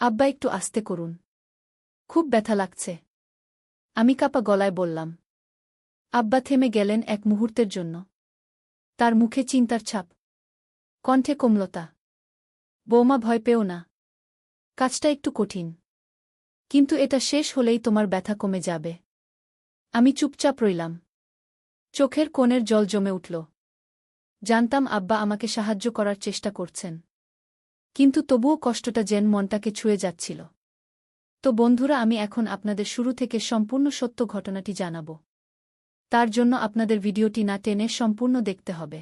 আব্বা একটু আস্তে করুন। খুব ব্যথা লাগছে। আমি কাঁপা গলায় বললাম। আব্বা থেমে গেলেন এক মুহূর্তের জন্য। তার মুখে চিন্তার ছাপ, কণ্ঠে কোমলতা। বৌমা, ভয় পেও না। কাজটা একটু কঠিন, কিন্তু এটা শেষ হলেই তোমার ব্যথা কমে যাবে। আমি চুপচাপ রইলাম। চোখের কোণের জল জমে উঠল। জানতাম আব্বা আমাকে সাহায্য করার চেষ্টা করছেন, কিন্তু তবুও কষ্টটা যেন মনটাকে ছুঁয়ে যাচ্ছিল। তো বন্ধুরা, আমি এখন আপনাদের শুরু থেকে সম্পূর্ণ সত্য ঘটনাটি জানাব। তার জন্য আপনাদের ভিডিওটি না টেনে সম্পূর্ণ দেখতে হবে।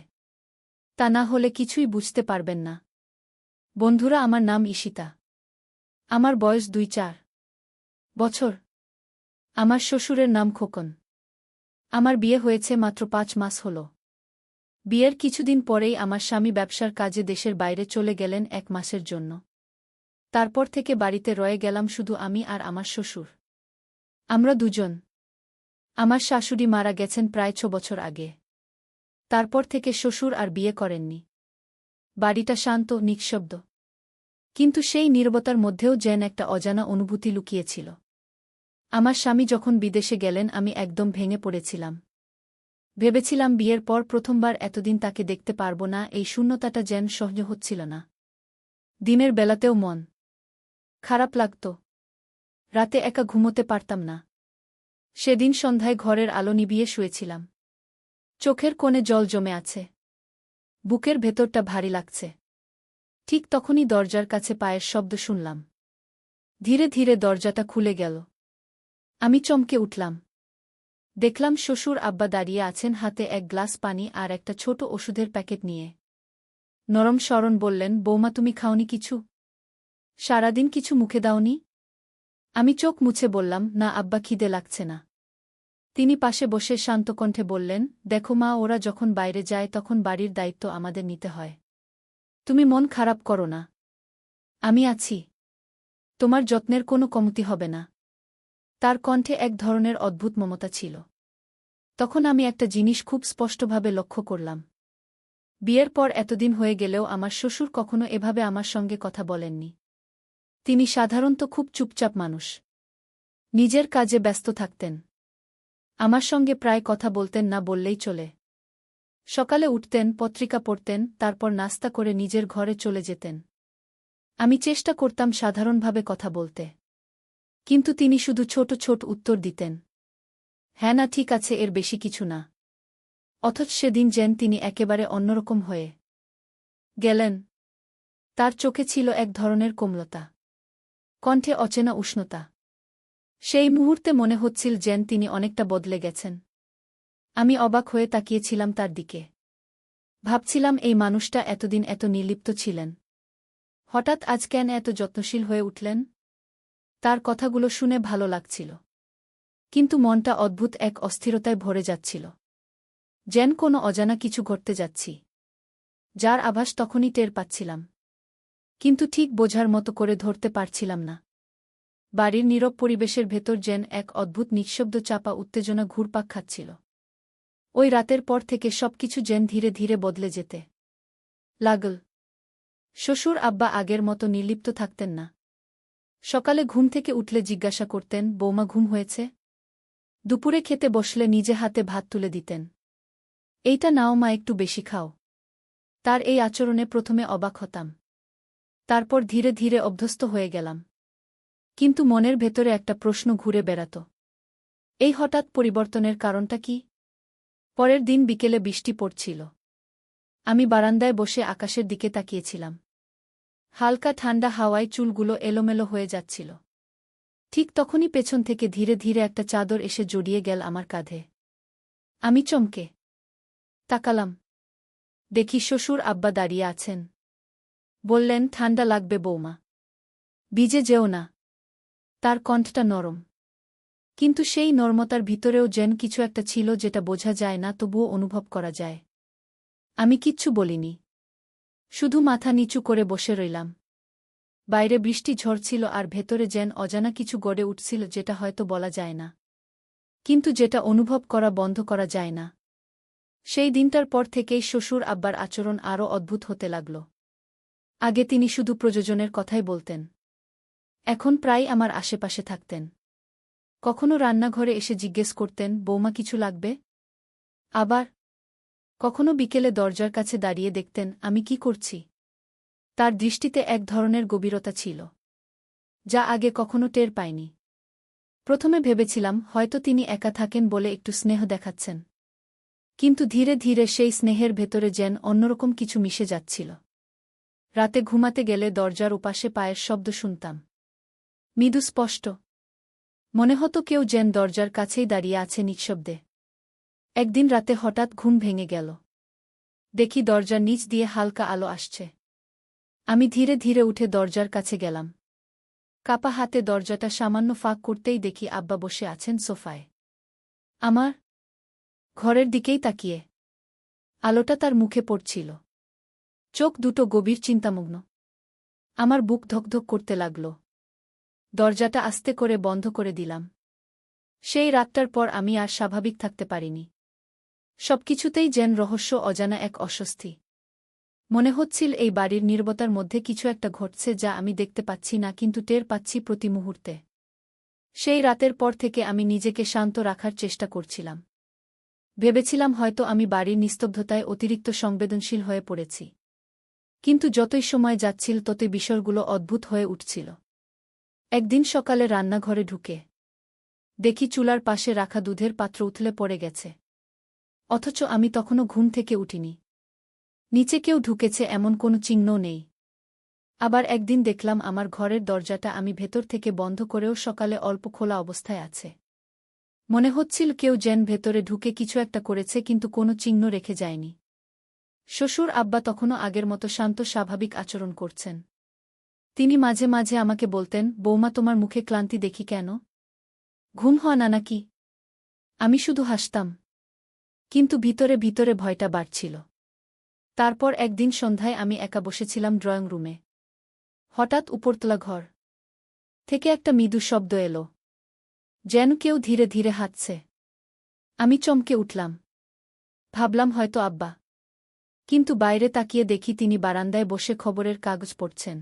তা না হলে কিছুই বুঝতে পারবেন না। বন্ধুরা, আমার নাম ঈশিতা। আমার বয়স ২-৪ বছর। আমার শ্বশুরের নাম খোকন। আমার বিয়ে হয়েছে মাত্র ৫ মাস হল। বিয়ের কিছুদিন পরেই আমার স্বামী ব্যবসার কাজে দেশের বাইরে চলে গেলেন ১ মাসের জন্য। তারপর থেকে বাড়িতে রয়ে গেলাম শুধু আমি আর আমার শ্বশুর। আমরা দুজন। আমার শাশুড়ি মারা গেছেন প্রায় ৬ বছর আগে। তারপর থেকে শ্বশুর আর বিয়ে করেননি। বাড়িটা শান্ত, নিঃশব্দ। কিন্তু সেই নীরবতার মধ্যেও যেন একটা অজানা অনুভূতি লুকিয়েছিল। আমার স্বামী যখন বিদেশে গেলেন আমি একদম ভেঙে পড়েছিলাম। ভেবেছিলাম বিয়ের পর প্রথমবার এতদিন তাকে দেখতে পারব না, এই শূন্যতাটা যেন সহ্য হচ্ছিল না। দিনের বেলাতেও মন খারাপ লাগত। রাতে একা ঘুমোতে পারতাম না। সেদিন সন্ধ্যায় ঘরের আলো নিভিয়ে শুয়েছিলাম। চোখের কোণে জল জমে আছে। বুকের ভেতরটা ভারী লাগছে। ঠিক তখনই দরজার কাছে পায়ের শব্দ শুনলাম। ধীরে ধীরে দরজাটা খুলে গেল। আমি চমকে উঠলাম। দেখলাম শ্বশুর আব্বা দাঁড়িয়ে আছেন, হাতে এক গ্লাস পানি আর একটা ছোট ওষুধের প্যাকেট নিয়ে। নরম স্বরণ বললেন, বৌমা, তুমি খাওনি কিছু? সারাদিন কিছু মুখে দাওনি? আমি চোখ মুছে বললাম, না আব্বা, খিদে লাগছে না। তিনি পাশে বসে শান্ত কণ্ঠে বললেন, দেখো মা, ওরা যখন বাইরে যায় তখন বাড়ির দায়িত্ব আমাদের নিতে হয়। তুমি মন খারাপ করো না। আমি আছি। তোমার যত্নের কোনো কমতি হবে না। তার কণ্ঠে এক ধরনের অদ্ভুত মমতা ছিল। তখন আমি একটা জিনিস খুব স্পষ্টভাবে লক্ষ্য করলাম। বিয়ের পর এতদিন হয়ে গেলেও আমার শ্বশুর কখনো এভাবে আমার সঙ্গে কথা বলেননি। তিনি সাধারণত খুব চুপচাপ মানুষ। নিজের কাজে ব্যস্ত থাকতেন। আমার সঙ্গে প্রায় কথা বলতেন না বললেই চলে। সকালে উঠতেন, পত্রিকা পড়তেন, তারপর নাস্তা করে নিজের ঘরে চলে যেতেন। আমি চেষ্টা করতাম সাধারণভাবে কথা বলতে, কিন্তু তিনি শুধু ছোট ছোট উত্তর দিতেন। হ্যাঁ, না, ঠিক আছে, এর বেশি কিছু না। অথচ সেদিন যেন তিনি একেবারে অন্যরকম হয়ে গেলেন। তার চোখে ছিল এক ধরনের কোমলতা, কণ্ঠে অচেনা উষ্ণতা। সেই মুহূর্তে মনে হচ্ছিল যেন তিনি অনেকটা বদলে গেছেন। আমি অবাক হয়ে তাকিয়েছিলাম তার দিকে। ভাবছিলাম, এই মানুষটা এতদিন এত নির্লিপ্ত ছিলেন, হঠাৎ আজ কেন এত যত্নশীল হয়ে উঠলেন? তার কথাগুলো শুনে ভালো লাগছিল, কিন্তু মনটা অদ্ভুত এক অস্থিরতায় ভরে যাচ্ছিল। যেন কোনো অজানা কিছু ঘটতে যাচ্ছি, যার আভাস তখনই টের পাচ্ছিলাম, কিন্তু ঠিক বোঝার মতো করে ধরতে পারছিলাম না। বাড়ির নীরব পরিবেশের ভেতর যেন এক অদ্ভুত নিঃশব্দ চাপা উত্তেজনা ঘুরপাক খাচ্ছিল। ওই রাতের পর থেকে সবকিছু যেন ধীরে ধীরে বদলে যেতে লাগল। শ্বশুর আব্বা আগের মতো নির্লিপ্ত থাকতেন না। সকালে ঘুম থেকে উঠলে জিজ্ঞাসা করতেন, বৌমা, ঘুম হয়েছে? দুপুরে খেতে বসলে নিজে হাতে ভাত তুলে দিতেন। এইটা নাও মা, একটু বেশি খাও। তার এই আচরণে প্রথমে অবাক হতাম, তারপর ধীরে ধীরে অভ্যস্ত হয়ে গেলাম। কিন্তু মনের ভেতরে একটা প্রশ্ন ঘুরে বেড়াত, এই হঠাৎ পরিবর্তনের কারণটা কি? পরের দিন বিকেলে বৃষ্টি পড়ছিল। আমি বারান্দায় বসে আকাশের দিকে তাকিয়েছিলাম। হালকা ঠান্ডা হাওয়ায় চুলগুলো এলোমেলো হয়ে যাচ্ছিল। ঠিক তখনই পেছন থেকে ধীরে ধীরে একটা চাদর এসে জড়িয়ে গেল আমার কাঁধে। আমি চমকে তাকালাম। দেখি শ্বশুর আব্বা দাঁড়িয়ে আছেন। বললেন, ঠান্ডা লাগবে বৌমা, ভিজে যেও না। তার কণ্ঠটা নরম, কিন্তু সেই নরমতার ভিতরেও যেন কিছু একটা ছিল যেটা বোঝা যায় না, তবুও অনুভব করা যায়। আমি কিচ্ছু বলিনি, শুধু মাথা নিচু করে বসে রইলাম। বাইরে বৃষ্টি ঝরছিল আর ভেতরে যেন অজানা কিছু গড়ে উঠছিল, যেটা হয়তো বলা যায় না, কিন্তু যেটা অনুভব করা বন্ধ করা যায় না। সেই দিনটার পর থেকেই শ্বশুর আব্বার আচরণ আরও অদ্ভুত হতে লাগল। আগে তিনি শুধু প্রয়োজনের কথাই বলতেন। এখন প্রায় আমার আশেপাশে থাকতেন। কখনো রান্নাঘরে এসে জিজ্ঞেস করতেন, বৌমা কিছু লাগবে? আবার কখনো বিকেলে দরজার কাছে দাঁড়িয়ে দেখতেন আমি কি করছি। তার দৃষ্টিতে এক ধরনের গভীরতা ছিল, যা আগে কখনো টের পায়নি। প্রথমে ভেবেছিলাম হয়তো তিনি একা থাকেন বলে একটু স্নেহ দেখাচ্ছেন, কিন্তু ধীরে ধীরে সেই স্নেহের ভেতরে যেন অন্যরকম কিছু মিশে যাচ্ছিল। রাতে ঘুমাতে গেলে দরজার ওপাশে পায়ের শব্দ শুনতাম, মৃদু স্পষ্ট। মনে হতো কেউ যেন দরজার কাছেই দাঁড়িয়ে আছে নিঃশব্দে। একদিন রাতে হঠাৎ ঘুম ভেঙে গেল। দেখি দরজার নিচ দিয়ে হালকা আলো আসছে। আমি ধীরে ধীরে উঠে দরজার কাছে গেলাম। কাপা হাতে দরজাটা সামান্য ফাঁক করতেই দেখি আব্বা বসে আছেন সোফায়, আমার ঘরের দিকেই তাকিয়ে। আলোটা তার মুখে পড়ছিল, চোখ দুটো গভীর চিন্তামগ্ন। আমার বুক ধকধক করতে লাগল। দরজাটা আস্তে করে বন্ধ করে দিলাম। সেই রাতটার পর আমি আর স্বাভাবিক থাকতে পারিনি। সবকিছুতেই যেন রহস্য, অজানা এক অস্বস্তি। মনে হচ্ছিল এই বাড়ির নীরবতার মধ্যে কিছু একটা ঘটছে যা আমি দেখতে পাচ্ছি না, কিন্তু টের পাচ্ছি প্রতি মুহূর্তে। সেই রাতের পর থেকে আমি নিজেকে শান্ত রাখার চেষ্টা করছিলাম। ভেবেছিলাম হয়তো আমি বাড়ির নিস্তব্ধতায় অতিরিক্ত সংবেদনশীল হয়ে পড়েছি। কিন্তু যতই সময় যাচ্ছিল ততই বিষয়গুলো অদ্ভুত হয়ে উঠছিল। একদিন সকালে রান্নাঘরে ঢুকে দেখি চুলার পাশে রাখা দুধের পাত্র উথলে পড়ে গেছে, অথচ আমি তখনও ঘুম থেকে উঠিনি। নিচে কেউ ঢুকেছে এমন কোনো চিহ্নও নেই। আবার একদিন দেখলাম আমার ঘরের দরজাটা আমি ভেতর থেকে বন্ধ করেও সকালে অল্প খোলা অবস্থায় আছে। মনে হচ্ছিল কেউ যেন ভেতরে ঢুকে কিছু একটা করেছে, কিন্তু কোনো চিহ্ন রেখে যায়নি। শ্বশুর আব্বা তখনও আগের মতো শান্ত স্বাভাবিক আচরণ করছেন। তিনি মাঝে মাঝে আমাকে বলতেন, বৌমা তোমার মুখে ক্লান্তি দেখি কেন? ঘুম হয় না নাকি? আমি শুধু হাসতাম, কিন্তু ভিতরে ভিতরে ভয়টা বাড়ছিল। তারপর একদিন সন্ধ্যায় আমি একা বসেছিলাম ড্রয়িং রুমে। হঠাৎ উপরতলা ঘর থেকে একটা মৃদু শব্দ এলো, যেন কেউ ধীরে ধীরে হাঁটছে। আমি চমকে উঠলাম, ভাবলাম হয়তো আব্বা। কিন্তু বাইরে তাকিয়ে দেখি তিনি বারান্দায় বসে খবরের কাগজ পড়ছেন।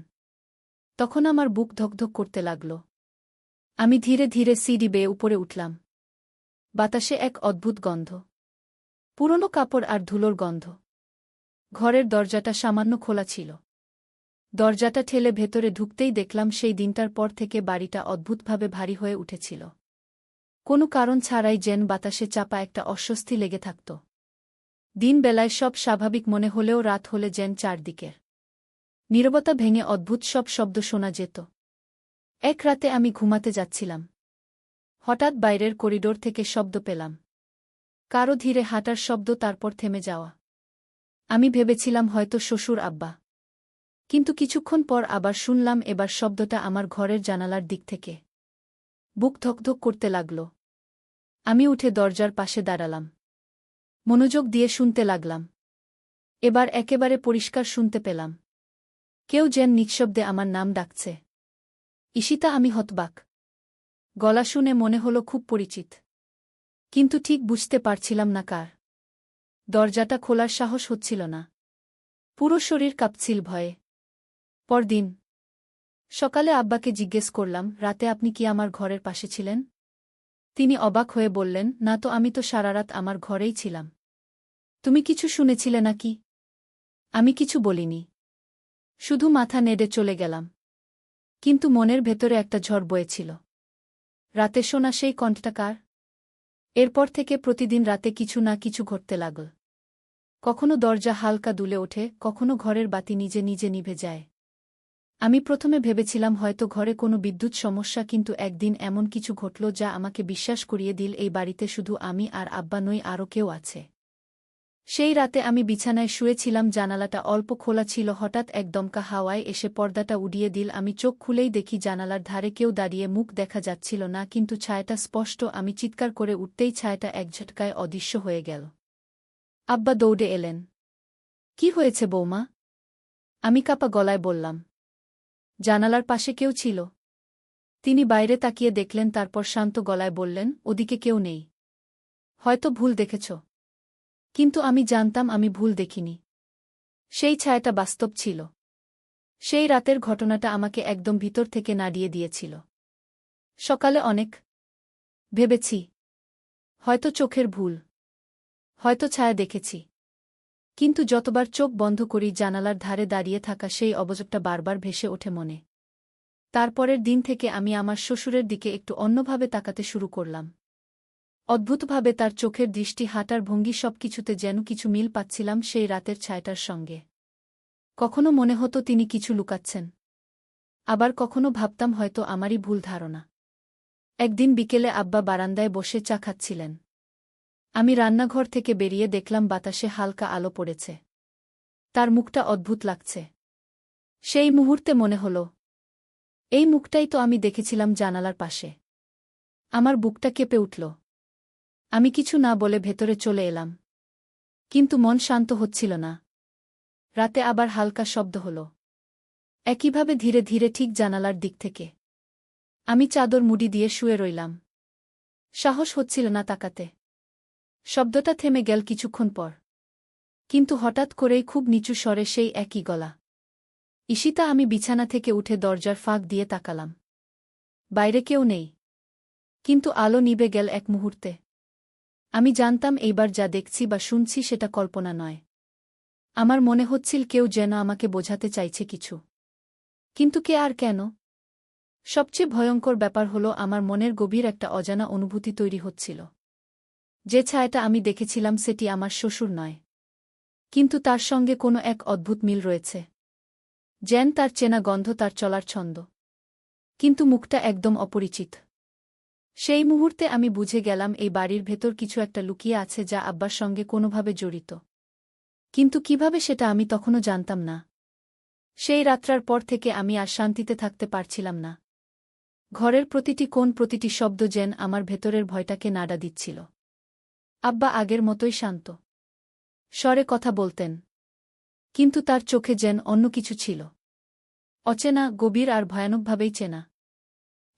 তখন আমার বুক ধকধক করতে লাগল। আমি ধীরে ধীরে সিঁড়ি বেয়ে উপরে উঠলাম। বাতাসে এক অদ্ভুত গন্ধ, পুরনো কাপড় আর ধুলোর গন্ধ। ঘরের দরজাটা সামান্য খোলা ছিল। দরজাটা ঠেলে ভেতরে ঢুকতেই দেখলাম সেই দিনটার পর থেকে বাড়িটা অদ্ভুতভাবে ভারী হয়ে উঠেছিল। কোনো কারণ ছাড়াই যেন বাতাসে চাপা একটা অস্বস্তি লেগে থাকত। দিনবেলায় সব স্বাভাবিক মনে হলেও রাত হলে যেন চারদিকের নীরবতা ভেঙে অদ্ভুত সব শব্দ শোনা যেত। এক রাতে আমি ঘুমাতে যাচ্ছিলাম। হঠাৎ বাইরের করিডোর থেকে শব্দ পেলাম, কারো ধীরে হাঁটার শব্দ, তারপর থেমে যাওয়া। আমি ভেবেছিলাম হয়তো শ্বশুর আব্বা, কিন্তু কিছুক্ষণ পর আবার শুনলাম এবার শব্দটা আমার ঘরের জানালার দিক থেকে। বুক ধকধক করতে লাগল। আমি উঠে দরজার পাশে দাঁড়ালাম, মনোযোগ দিয়ে শুনতে লাগলাম। এবার একেবারে পরিষ্কার শুনতে পেলাম, কেউ যেন নিঃশব্দে আমার নাম ডাকছে। ঈশিতা। আমি হতবাক। গলা শুনে মনে হলো খুব পরিচিত, কিন্তু ঠিক বুঝতে পারছিলাম না কার। দরজাটা খোলার সাহস হচ্ছিল না, পুরো শরীর কাঁপছিল ভয়ে। পরদিন সকালে আব্বাকে জিজ্ঞেস করলাম, রাতে আপনি কি আমার ঘরের পাশে ছিলেন? তিনি অবাক হয়ে বললেন, না তো, আমি তো সারারাত আমার ঘরেই ছিলাম। তুমি কিছু শুনেছিলে নাকি? আমি কিছু বলিনি, শুধু মাথা নেড়ে চলে গেলাম। কিন্তু মনের ভেতরে একটা ঝড় বয়েছিল। রাতে শোনা সেই কণ্ঠটা কার? এরপর থেকে প্রতিদিন রাতে কিছু না কিছু ঘটতে লাগল। কখনো দরজা হালকা দুলে ওঠে, কখনো ঘরের বাতি নিজে নিজে নিভে যায়। আমি প্রথমে ভেবেছিলাম হয়তো ঘরে কোনো বিদ্যুৎ সমস্যা, কিন্তু একদিন এমন কিছু ঘটল যা আমাকে বিশ্বাস করিয়ে দিল এই বাড়িতে শুধু আমি আর আব্বা নই, আরও কেউ আছে। সেই রাতে আমি বিছানায় শুয়েছিলাম, জানালাটা অল্প খোলা ছিল। হঠাৎ এক দমকা হাওয়ায় এসে পর্দাটা উড়িয়ে দিল। আমি চোখ খুলেই দেখি জানালার ধারে কেউ দাঁড়িয়ে, মুখ দেখা যাচ্ছিল না, কিন্তু ছায়াটা স্পষ্ট। আমি চিৎকার করে উঠতেই ছায়াটা এক ঝটকায় অদৃশ্য হয়ে গেল। আব্বা দৌড়ে এলেন। কি হয়েছে বৌমা? আমি কাঁপা গলায় বললাম। জানালার পাশে কেউ ছিল। তিনি বাইরে তাকিয়ে দেখলেন, তারপর শান্ত গলায় বললেন, ওদিকে কেউ নেই। হয়তো ভুল দেখেছ। কিন্তু আমি জানতাম আমি ভুল দেখিনি। সেই ছায়াটা বাস্তব ছিল। সেই রাতের ঘটনাটা আমাকে একদম ভিতর থেকে নাড়িয়ে দিয়েছিল। সকালে অনেক ভেবেছি, হয়তো চোখের ভুল, হয়তো ছায়া দেখেছি। কিন্তু যতবার চোখ বন্ধ করি জানালার ধারে দাঁড়িয়ে থাকা সেই অবজবটা বারবার ভেসে ওঠে মনে। তারপরের দিন থেকে আমি আমার শ্বশুরের দিকে একটু অন্যভাবে তাকাতে শুরু করলাম। অদ্ভুতভাবে তার চোখের দৃষ্টি, হাঁটার ভঙ্গি সবকিছুতে যেন কিছু মিল পাচ্ছিলাম সেই রাতের ছায়াটার সঙ্গে। কখনো মনে হতো তিনি কিছু লুকাচ্ছেন, আবার কখনো ভাবতাম হয়তো আমারই ভুল ধারণা। একদিন বিকেলে আব্বা বারান্দায় বসে চা খাচ্ছিলেন। আমি রান্নাঘর থেকে বেরিয়ে দেখলাম বাতাসে হালকা আলো পড়েছে। তার মুখটা অদ্ভুত লাগছে। সেই মুহূর্তে মনে হল, এই মুখটাই তো আমি দেখেছিলাম জানালার পাশে। আমার বুকটা কেঁপে উঠল। আমি কিছু না বলে ভেতরে চলে এলাম। কিন্তু মন শান্ত হচ্ছিল না। রাতে আবার হালকা শব্দ হল, একইভাবে ধীরে ধীরে ঠিক জানালার দিক থেকে। আমি চাদর মুড়ি দিয়ে শুয়ে রইলাম। সাহস হচ্ছিল না তাকাতে। শব্দটা থেমে গেল কিছুক্ষণ পর। কিন্তু হঠাৎ করেই খুব নিচু স্বরে সেই একই গলা। ঈশিতা! আমি বিছানা থেকে উঠে দরজার ফাঁক দিয়ে তাকালাম। বাইরে কেউ নেই। কিন্তু আলো নিভে গেল এক মুহূর্তে। আমি জানতাম এইবার যা দেখছি বা শুনছি সেটা কল্পনা নয়। আমার মনে হচ্ছিল কেউ যেন আমাকে বোঝাতে চাইছে কিছু। কিন্তু কে আর কেন? সবচেয়ে ভয়ঙ্কর ব্যাপার হলো আমার মনের গভীর একটা অজানা অনুভূতি তৈরি হচ্ছিল। যে ছায়াটা আমি দেখেছিলাম সেটি আমার শ্বশুর নয়। কিন্তু তার সঙ্গে কোনো এক অদ্ভুত মিল রয়েছে। যেন তার চেনা গন্ধ, তার চলার ছন্দ। কিন্তু মুখটা একদম অপরিচিত। সেই মুহূর্তে আমি বুঝে গেলাম এই বাড়ির ভেতর কিছু একটা লুকিয়ে আছে যা আব্বার সঙ্গে কোনোভাবে জড়িত। কিন্তু কিভাবে সেটা আমি তখনও জানতাম না। সেই রাত্রার পর থেকে আমি আর শান্তিতে থাকতে পারছিলাম না। ঘরের প্রতিটি কোণ, প্রতিটি শব্দ যেন আমার ভেতরের ভয়টাকে নাড়া দিচ্ছিল। আব্বা আগের মতোই শান্ত স্বরে কথা বলতেন। কিন্তু তার চোখে যেন অন্য কিছু ছিল। অচেনা, গভীর আর ভয়ানকভাবেই চেনা।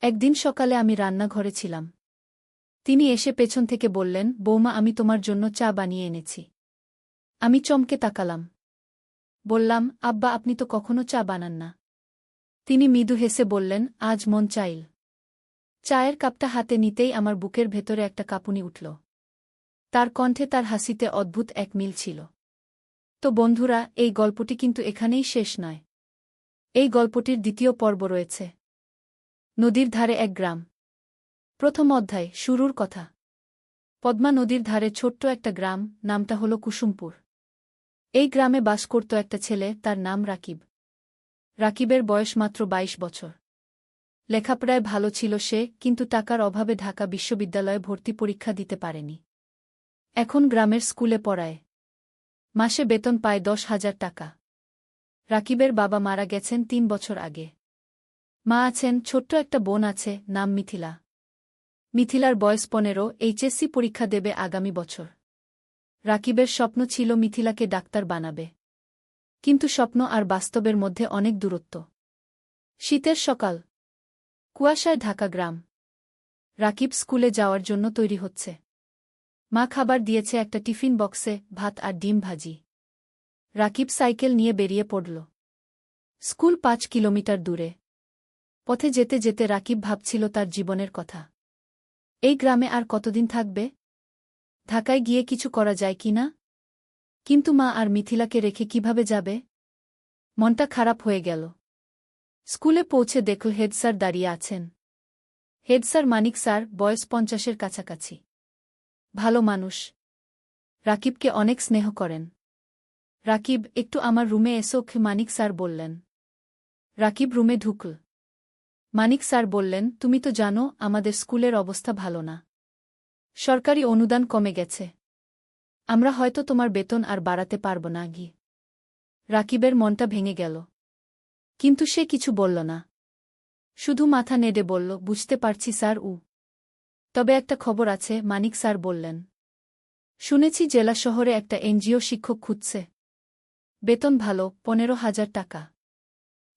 একদিন সকালে আমি রান্নাঘরে ছিলাম। তিনি এসে পেছন থেকে বললেন, বৌমা, আমি তোমার জন্য চা বানিয়ে এনেছি। আমি চমকে তাকালাম। বললাম, আব্বা, আপনি তো কখনো চা বানান না। তিনি মৃদু হেসে বললেন, আজ মন চাইল। চায়ের কাপটা হাতে নিতেই আমার বুকের ভেতরে একটা কাঁপুনি উঠল। তার কণ্ঠে, তার হাসিতে অদ্ভুত এক মিল ছিল। তো বন্ধুরা, এই গল্পটি কিন্তু এখানেই শেষ নয়। এই গল্পটির দ্বিতীয় পর্ব রয়েছে। নদীর ধারে এক গ্রাম। প্রথম অধ্যায়, শুরুর কথা। পদ্মা নদীর ধারে ছোট্ট একটা গ্রাম, নামটা হল কুসুমপুর। এই গ্রামে বাস করত একটা ছেলে, তার নাম রাকিব। রাকিবের বয়স মাত্র 22 বছর। লেখাপড়ায় ভালো ছিল সে, কিন্তু টাকার অভাবে ঢাকা বিশ্ববিদ্যালয়ে ভর্তি পরীক্ষা দিতে পারেনি। এখন গ্রামের স্কুলে পড়ায়। মাসে বেতন পায় 10,000 টাকা। রাকিবের বাবা মারা গেছেন 3 বছর আগে। মা আছেন, ছোট্ট একটা বোন আছে, নাম মিথিলা। মিথিলার বয়স 15, এইচএসসি পরীক্ষা দেবে আগামী বছর। রাকিবের স্বপ্ন ছিল মিথিলাকে ডাক্তার বানাবে। কিন্তু স্বপ্ন আর বাস্তবের মধ্যে অনেক দূরত্ব। শীতের সকাল, কুয়াশায় ঢাকা গ্রাম। রাকিব স্কুলে যাওয়ার জন্য তৈরি হচ্ছে। মা খাবার দিয়েছে একটা টিফিন বক্সে, ভাত আর ডিম ভাজি। রাকিব সাইকেল নিয়ে বেরিয়ে পড়ল। স্কুল 5 কিলোমিটার দূরে। পথে যেতে যেতে রাকিব ভাবছিল তার জীবনের কথা। এই গ্রামে আর কতদিন থাকবে? ঢাকায় গিয়ে কিছু করা যায় কি না? কিন্তু মা আর মিথিলাকে রেখে কিভাবে যাবে? মনটা খারাপ হয়ে গেল। স্কুলে পৌঁছে দেখল হেড স্যার দাঁড়িয়ে আছেন। হেড স্যার মানিক স্যার, বয়স 50-এর কাছাকাছি। ভালো মানুষ। রাকিবকে অনেক স্নেহ করেন। রাকিব, একটু আমার রুমে এসো, মানিক স্যার বললেন। রাকিব রুমে ঢুকল। মানিক স্যার বললেন, তুমি তো জানো আমাদের স্কুলের অবস্থা ভালো না। সরকারি অনুদান কমে গেছে। আমরা হয়তো তোমার বেতন আর বাড়াতে পারব না। রাকিবের মনটা ভেঙে গেল। কিন্তু সে কিছু বলল না। শুধু মাথা নেড়ে বলল, বুঝতে পারছি স্যার। তবে একটা খবর আছে, মানিক স্যার বললেন। শুনেছি জেলা শহরে একটা এনজিও শিক্ষক খুঁজছে। বেতন ভালো, 15,000 টাকা।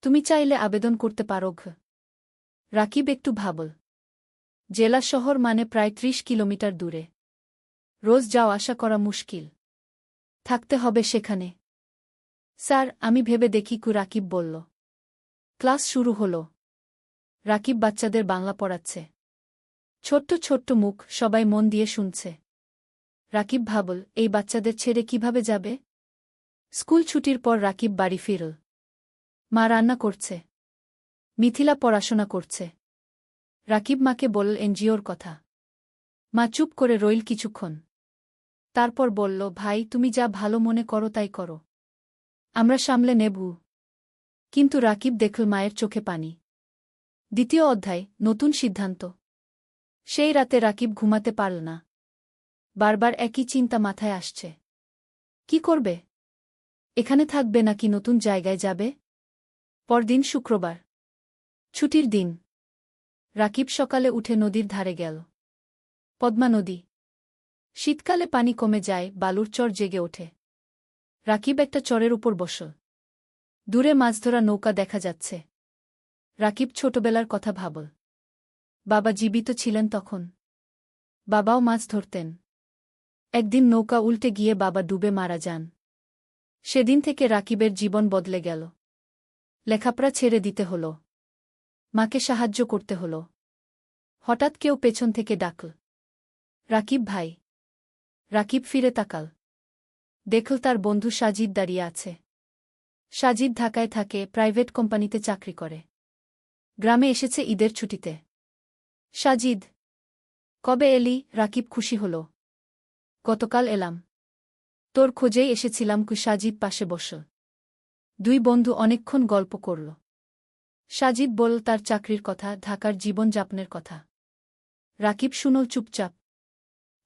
তুমি চাইলে আবেদন করতে পারো। রাকিব একটু ভাবল। জেলা শহর মানে প্রায় 30 কিলোমিটার দূরে। রোজ যাওয়া আসা করা মুশকিল। থাকতে হবে সেখানে। স্যার, আমি ভেবে দেখি। রাকিব বলল। ক্লাস শুরু হল। রাকিব বাচ্চাদের বাংলা পড়াচ্ছে। ছোট্ট ছোট্ট মুখ, সবাই মন দিয়ে শুনছে। রাকিব ভাবল, এই বাচ্চাদের ছেড়ে কিভাবে যাবে? স্কুল ছুটির পর রাকিব বাড়ি ফিরল। মা রান্না করছে। মিথিলা পড়াশোনা করছে। রাকিব মাকে বলল এনজিওর কথা। মা চুপ করে রইল কিছুক্ষণ। তারপর বলল, ভাই তুমি যা ভালো মনে করো তাই করো, আমরা সামলে নেব। কিন্তু রাকিব দেখল মায়ের চোখে পানি। দ্বিতীয় অধ্যায়, নতুন সিদ্ধান্ত। সেই রাতে রাকিব ঘুমাতে পারল না। বারবার একই চিন্তা মাথায় আসছে। কি করবে? এখানে থাকবে নাকি নতুন জায়গায় যাবে? পরদিন শুক্রবার, ছুটির দিন। রাকিব সকালে উঠে নদীর ধারে গেল। পদ্মা নদী। শীতকালে পানি কমে যায়, বালুর চর জেগে ওঠে। রাকিব একটা চরের উপর বসল। দূরে মাছ ধরা নৌকা দেখা যাচ্ছে। রাকিব ছোটবেলার কথা ভাবল। বাবা জীবিত ছিলেন তখন। বাবাও মাছ ধরতেন। একদিন নৌকা উল্টে গিয়ে বাবা ডুবে মারা যান। সেদিন থেকে রাকিবের জীবন বদলে গেল। লেখাপড়া ছেড়ে দিতে হল। মাকে সাহায্য করতে হল। হঠাৎ কেউ পেছন থেকে ডাকল, রাকিব ভাই। রাকিব ফিরে তাকাল। দেখল তার বন্ধু সাজিদ দাঁড়িয়ে আছে। সাজিদ ঢাকায় থাকে, প্রাইভেট কোম্পানিতে চাকরি করে। গ্রামে এসেছে ঈদের ছুটিতে। সাজিদ, কবে এলি? রাকিব খুশি হল। গতকাল এলাম। তোর খোঁজেই এসেছিলাম। সাজিদ পাশে বসল। দুই বন্ধু অনেকক্ষণ গল্প করল। সাজিদ বলল তার চাকরির কথা, ঢাকার জীবনযাপনের কথা। রাকিব শুনল চুপচাপ।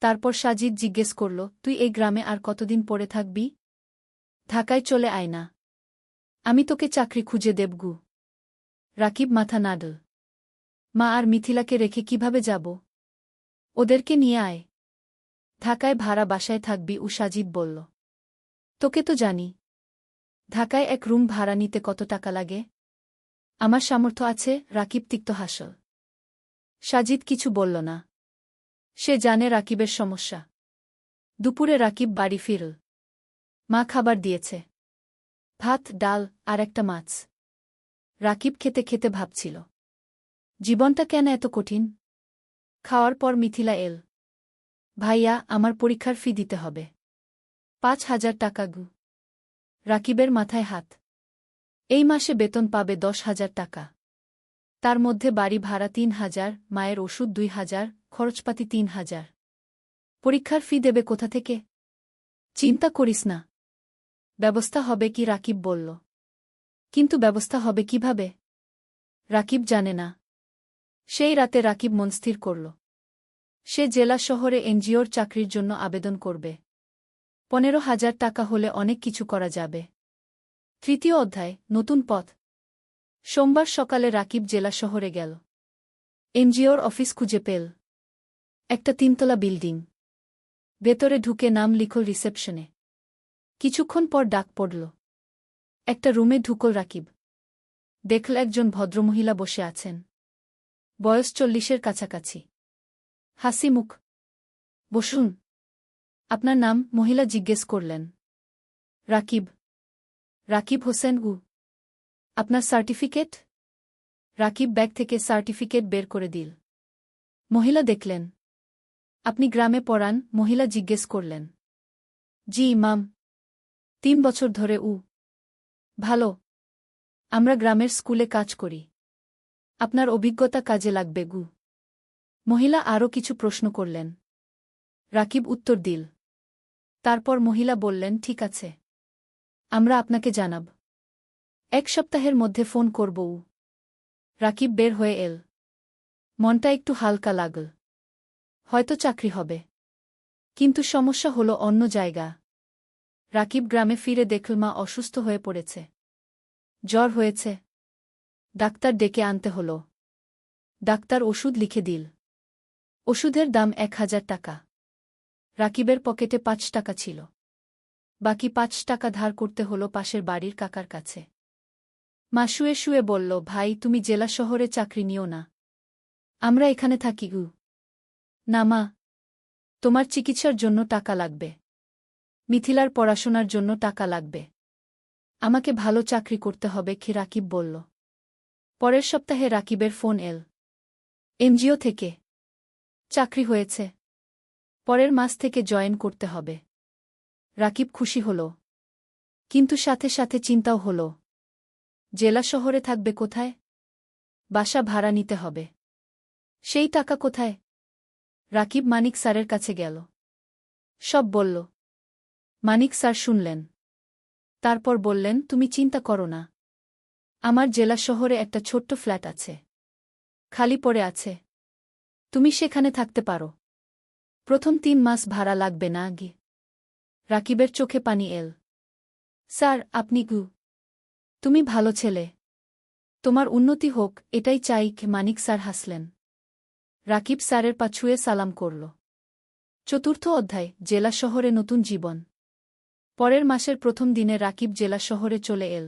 তারপর সাজিদ জিজ্ঞেস করল, তুই এই গ্রামে আর কতদিন পড়ে থাকবি? ঢাকায় চলে আয় না, আমি তোকে চাকরি খুঁজে দেবগু। রাকিব মাথা নাড়ল। মা আর মিথিলাকে রেখে কিভাবে যাব? ওদেরকে নিয়ে আয়। ঢাকায় ভাড়া বাসায় থাকবি, সাজিদ বলল। তোকে তো জানি। ঢাকায় এক রুম ভাড়া নিতে কত টাকা লাগে? আমার সামর্থ্য আছে। রাকিব তিক্ত হাসল। সাজিদ কিছু বলল না। সে জানে রাকিবের সমস্যা। দুপুরে রাকিব বাড়ি ফিরল। মা খাবার দিয়েছে। ভাত, ডাল আর একটা মাছ। রাকিব খেতে খেতে ভাবছিল, জীবনটা কেন এত কঠিন? খাওয়ার পর মিথিলা এল। ভাইয়া, আমার পরীক্ষার ফি দিতে হবে। 5,000 টাকা গু। রাকিবের মাথায় হাত। এই মাসে বেতন পাবে 10,000 টাকা। তার মধ্যে বাড়ি ভাড়া 3,000, মায়ের ওষুধ 2,000, খরচপাতি 3,000। পরীক্ষার ফি দেবে কোথা থেকে? চিন্তা করিস না, ব্যবস্থা হবে কি, রাকিব বলল। কিন্তু ব্যবস্থা হবে কিভাবে? রাকিব জানে না। সেই রাতে রাকিব মনস্থির করল, সে জেলা শহরে এনজিওর চাকরির জন্য আবেদন করবে। 15,000 টাকা হলে অনেক কিছু করা যাবে। তৃতীয় অধ্যায়, নতুন পথ। সোমবার সকালে রাকিব জেলা শহরে গেল। এনজিওর অফিস খুঁজে পেল। একটা 3তলা বিল্ডিং। ভেতরে ঢুকে নাম লিখল রিসেপশনে। কিছুক্ষণ পর ডাক পড়ল। একটা রুমে ঢুকল রাকিব। দেখল একজন ভদ্রমহিলা বসে আছেন। বয়স 40-এর কাছাকাছি। হাসি মুখ। বসুন। আপনার নাম? মহিলা জিজ্ঞেস করলেন। রাকিব। রাকিব হোসেন। আপনার সার্টিফিকেট? রাকিব ব্যাগ থেকে সার্টিফিকেট বের করে দিল। মহিলা দেখলেন। আপনি গ্রামে পড়ান? মহিলা জিজ্ঞেস করলেন। জি ইমাম। 3 বছর ধরে। ভালো। আমরা গ্রামের স্কুলে কাজ করি। আপনার অভিজ্ঞতা কাজে লাগবে গু। মহিলা আরও কিছু প্রশ্ন করলেন। রাকিব উত্তর দিল। তারপর মহিলা বললেন, ঠিক আছে, আমরা আপনাকে জানাব। 1 সপ্তাহের মধ্যে ফোন করব। রাকিব বের হয়ে এল। মনটা একটু হালকা লাগল। হয়তো চাকরি হবে। কিন্তু সমস্যা হলো অন্য জায়গা। রাকিব গ্রামে ফিরে দেখল মা অসুস্থ হয়ে পড়েছে। জ্বর হয়েছে। ডাক্তার ডেকে আনতে হল। ডাক্তার ওষুধ লিখে দিল। ওষুধের দাম 1,000 টাকা। রাকিবের পকেটে 5 টাকা ছিল। বাকি 5 টাকা ধার করতে হল পাশের বাড়ির কাকার কাছে। মা শুয়ে শুয়ে বলল, ভাই তুমি জেলা শহরে চাকরি নিও না, আমরা এখানে থাকি। না মা, তোমার চিকিৎসার জন্য টাকা লাগবে। মিথিলার পড়াশোনার জন্য টাকা লাগবে। আমাকে ভালো চাকরি করতে হবে, রাকিব বলল। পরের সপ্তাহে রাকিবের ফোন এল এনজিও থেকে। চাকরি হয়েছে, পরের মাস থেকে জয়েন করতে হবে। রাকিব খুশি হল, কিন্তু সাথে সাথে চিন্তাও হল। জেলা শহরে থাকবে কোথায়? বাসা ভাড়া নিতে হবে। সেই টাকা কোথায়? রাকিব মানিক স্যারের কাছে গেল, সব বলল। মানিক স্যার শুনলেন, তারপর বললেন, তুমি চিন্তা করো না, আমার জেলা শহরে একটা ছোট্ট ফ্ল্যাট আছে, খালি পড়ে আছে, তুমি সেখানে থাকতে পারো। প্রথম 3 মাস ভাড়া লাগবে না গি। রাকিবের চোখে পানি এল। স্যার, আপনি তুমি ভালো ছেলে, তোমার উন্নতি হোক এটাই চাই। মানিক স্যার হাসলেন। রাকিব স্যারের পা ছুঁয়ে সালাম করল। চতুর্থ অধ্যায়, জেলা শহরে নতুন জীবন। পরের মাসের প্রথম দিনে রাকিব জেলা শহরে চলে এল।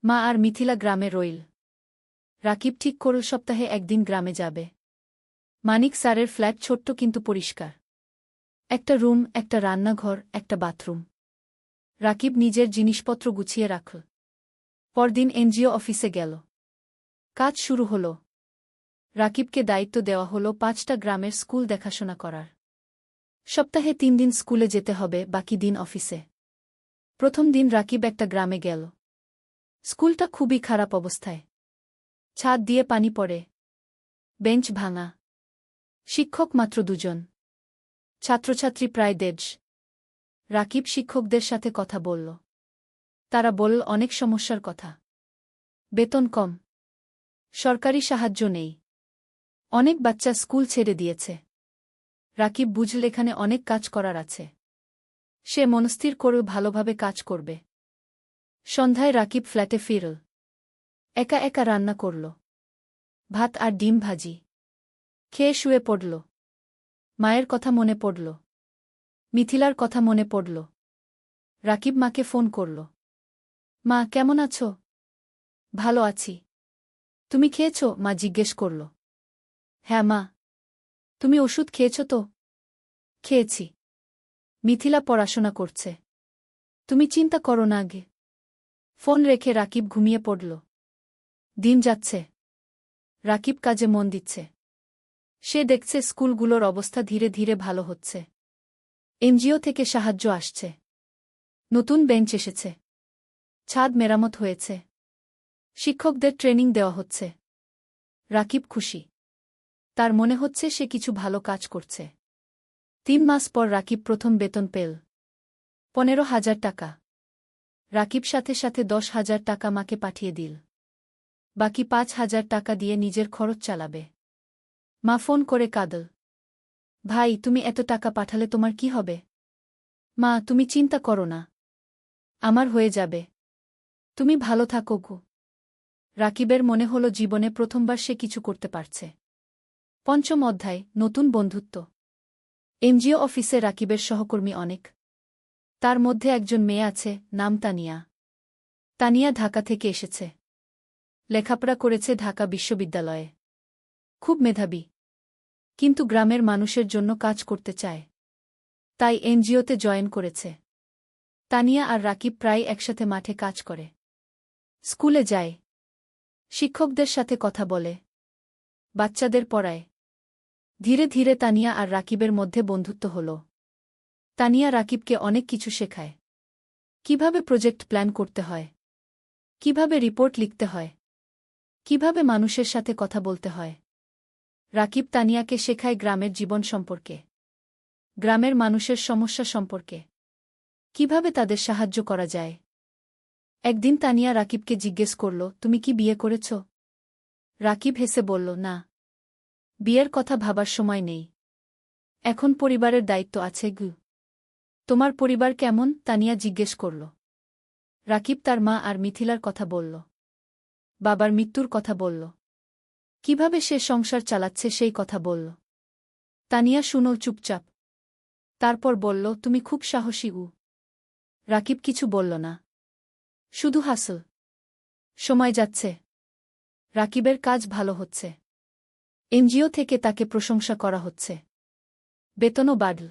মা আর মিথিলা গ্রামে রইল। রাকিব ঠিক করল সপ্তাহে একদিন গ্রামে যাবে। মানিক স্যারের ফ্ল্যাট ছোট্ট কিন্তু পরিষ্কার। একটা রুম, একটা রান্নাঘর, একটা বাথরুম। রাকিব নিজের জিনিসপত্র গুছিয়ে রাখল। পরদিন এনজিও অফিসে গেল। কাজ শুরু হল। রাকিবকে দায়িত্ব দেওয়া হল 5টা গ্রামের স্কুল দেখাশোনা করার। সপ্তাহে 3 দিন স্কুলে যেতে হবে, বাকি দিন অফিসে। প্রথম দিন রাকিব একটা গ্রামে গেল। স্কুলটা খুবই খারাপ অবস্থায়। ছাদ দিয়ে পানি পড়ে, বেঞ্চ ভাঙা, শিক্ষক মাত্র 2 জন, ছাত্রছাত্রী প্রায় 150। রাকিব শিক্ষকদের সাথে কথা বলল। তারা বলল অনেক সমস্যার কথা। বেতন কম, সরকারি সাহায্য নেই, অনেক বাচ্চা স্কুল ছেড়ে দিয়েছে। রাকিব বুঝল এখানে অনেক কাজ করার আছে। সে মনস্থির করে ভালোভাবে কাজ করবে। সন্ধ্যায় রাকিব ফ্ল্যাটে ফিরল। একা একা রান্না করল, ভাত আর ডিম ভাজি। খেয়ে শুয়ে পড়ল। মায়ের কথা মনে পড়ল, মিথিলার কথা মনে পড়ল। রাকিব মাকে ফোন করল। মা, কেমন আছো? ভালো আছি। তুমি খেয়েছ? মা জিজ্ঞেস করল। হ্যাঁ মা। তুমি ওষুধ খেয়েছ তো? খেয়েছি। মিথিলা পড়াশোনা করছে। তুমি চিন্তা করো না আগে। ফোন রেখে রাকিব ঘুমিয়ে পড়ল। দিন যাচ্ছে। রাকিব কাজে মন দিচ্ছে। সে দেখছে স্কুলগুলোর অবস্থা ধীরে ধীরে ভালো হচ্ছে। এনজিও থেকে সাহায্য আসছে। নতুন বেঞ্চ এসেছে। ছাদ মেরামত হয়েছে। শিক্ষকদের ট্রেনিং দেওয়া হচ্ছে। রাকিব খুশি। তার মনে হচ্ছে সে কিছু ভালো কাজ করছে। 3 মাস পর রাকিব প্রথম বেতন পেল। 15,000 টাকা। রাকিব সাথে সাথে 10,000 টাকা মাকে পাঠিয়ে দিল। বাকি 5,000 টাকা দিয়ে নিজের খরচ চালাবে। মা ফোন করে কাঁদল। ভাই, তুমি এত টাকা পাঠালে তোমার কি হবে? মা, তুমি চিন্তা করো না, আমার হয়ে যাবে। তুমি ভালো থাকো গো। রাকিবের মনে হল জীবনে প্রথমবার সে কিছু করতে পারছে। পঞ্চম অধ্যায়, নতুন বন্ধুত্ব। এনজিও অফিসে রাকিবের সহকর্মী অনেক। তার মধ্যে একজন মেয়ে আছে, নাম তানিয়া। তানিয়া ঢাকা থেকে এসেছে। লেখাপড়া করেছে ঢাকা বিশ্ববিদ্যালয়ে। খুব মেধাবী, কিন্তু গ্রামের মানুষের জন্য কাজ করতে চায়। তাই এনজিওতে জয়েন করেছে। তানিয়া আর রাকিব প্রায় একসাথে মাঠে কাজ করে। স্কুলে যায়, শিক্ষকদের সাথে কথা বলে, বাচ্চাদের পড়ায়। ধীরে ধীরে তানিয়া আর রাকিবের মধ্যে বন্ধুত্ব হল। তানিয়া রাকিবকে অনেক কিছু শেখায়। কিভাবে প্রজেক্ট প্ল্যান করতে হয়, কিভাবে রিপোর্ট লিখতে হয়, কিভাবে মানুষের সাথে কথা বলতে হয়। রাকিব তানিয়াকে শেখায় গ্রামের জীবন সম্পর্কে, গ্রামের মানুষের সমস্যা সম্পর্কে, কিভাবে তাদের সাহায্য করা যায়। একদিন তানিয়া রাকিবকে জিজ্ঞেস করল, তুমি কি বিয়ে করেছ? রাকিব হেসে বলল, না, বিয়ের কথা ভাবার সময় নেই। এখন পরিবারের দায়িত্ব আছে গু। তোমার পরিবার কেমন? তানিয়া জিজ্ঞেস করল। রাকিব তার মা আর মিথিলার কথা বলল। বাবার মৃত্যুর কথা বলল। কিভাবে সে সংসার চালাচ্ছে সেই কথা বলল। তানিয়া শুনল চুপচাপ। তারপর বলল, তুমি খুব সাহসী। রাকিব কিছু বলল না, শুধু হাসল। সময় যাচ্ছে। রাকিবের কাজ ভালো হচ্ছে। এনজিও থেকে তাকে প্রশংসা করা হচ্ছে। বেতনও বাড়ল।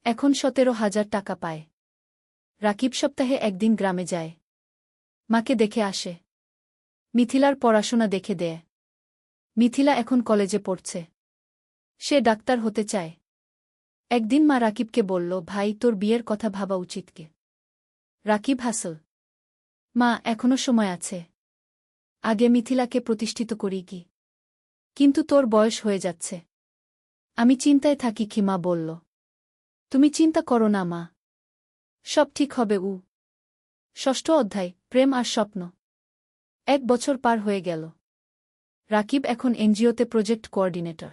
এখন 17,000 টাকা পায়। রাকিব সপ্তাহে একদিন গ্রামে যায়। মাকে দেখে আসে। মিথিলার পড়াশোনা দেখে দেয়। মিথিলা এখন কলেজে পড়ছে। সে ডাক্তার হতে চায়। একদিন মা রাকিবকে বলল, ভাই, তোর বিয়ের কথা ভাবা উচিত কে? রাকিব হাসল। মা, এখনো সময় আছে। আগে মিথিলাকে প্রতিষ্ঠিত করি কি। কিন্তু তোর বয়স হয়ে যাচ্ছে। আমি চিন্তায় থাকি কি, মা বলল। তুমি চিন্তা করো না মা, সব ঠিক হবে। ষষ্ঠ অধ্যায়, প্রেম আর স্বপ্ন। 1 বছর পার হয়ে গেল। রাকিব এখন এনজিওতে প্রজেক্ট কোঅর্ডিনেটর।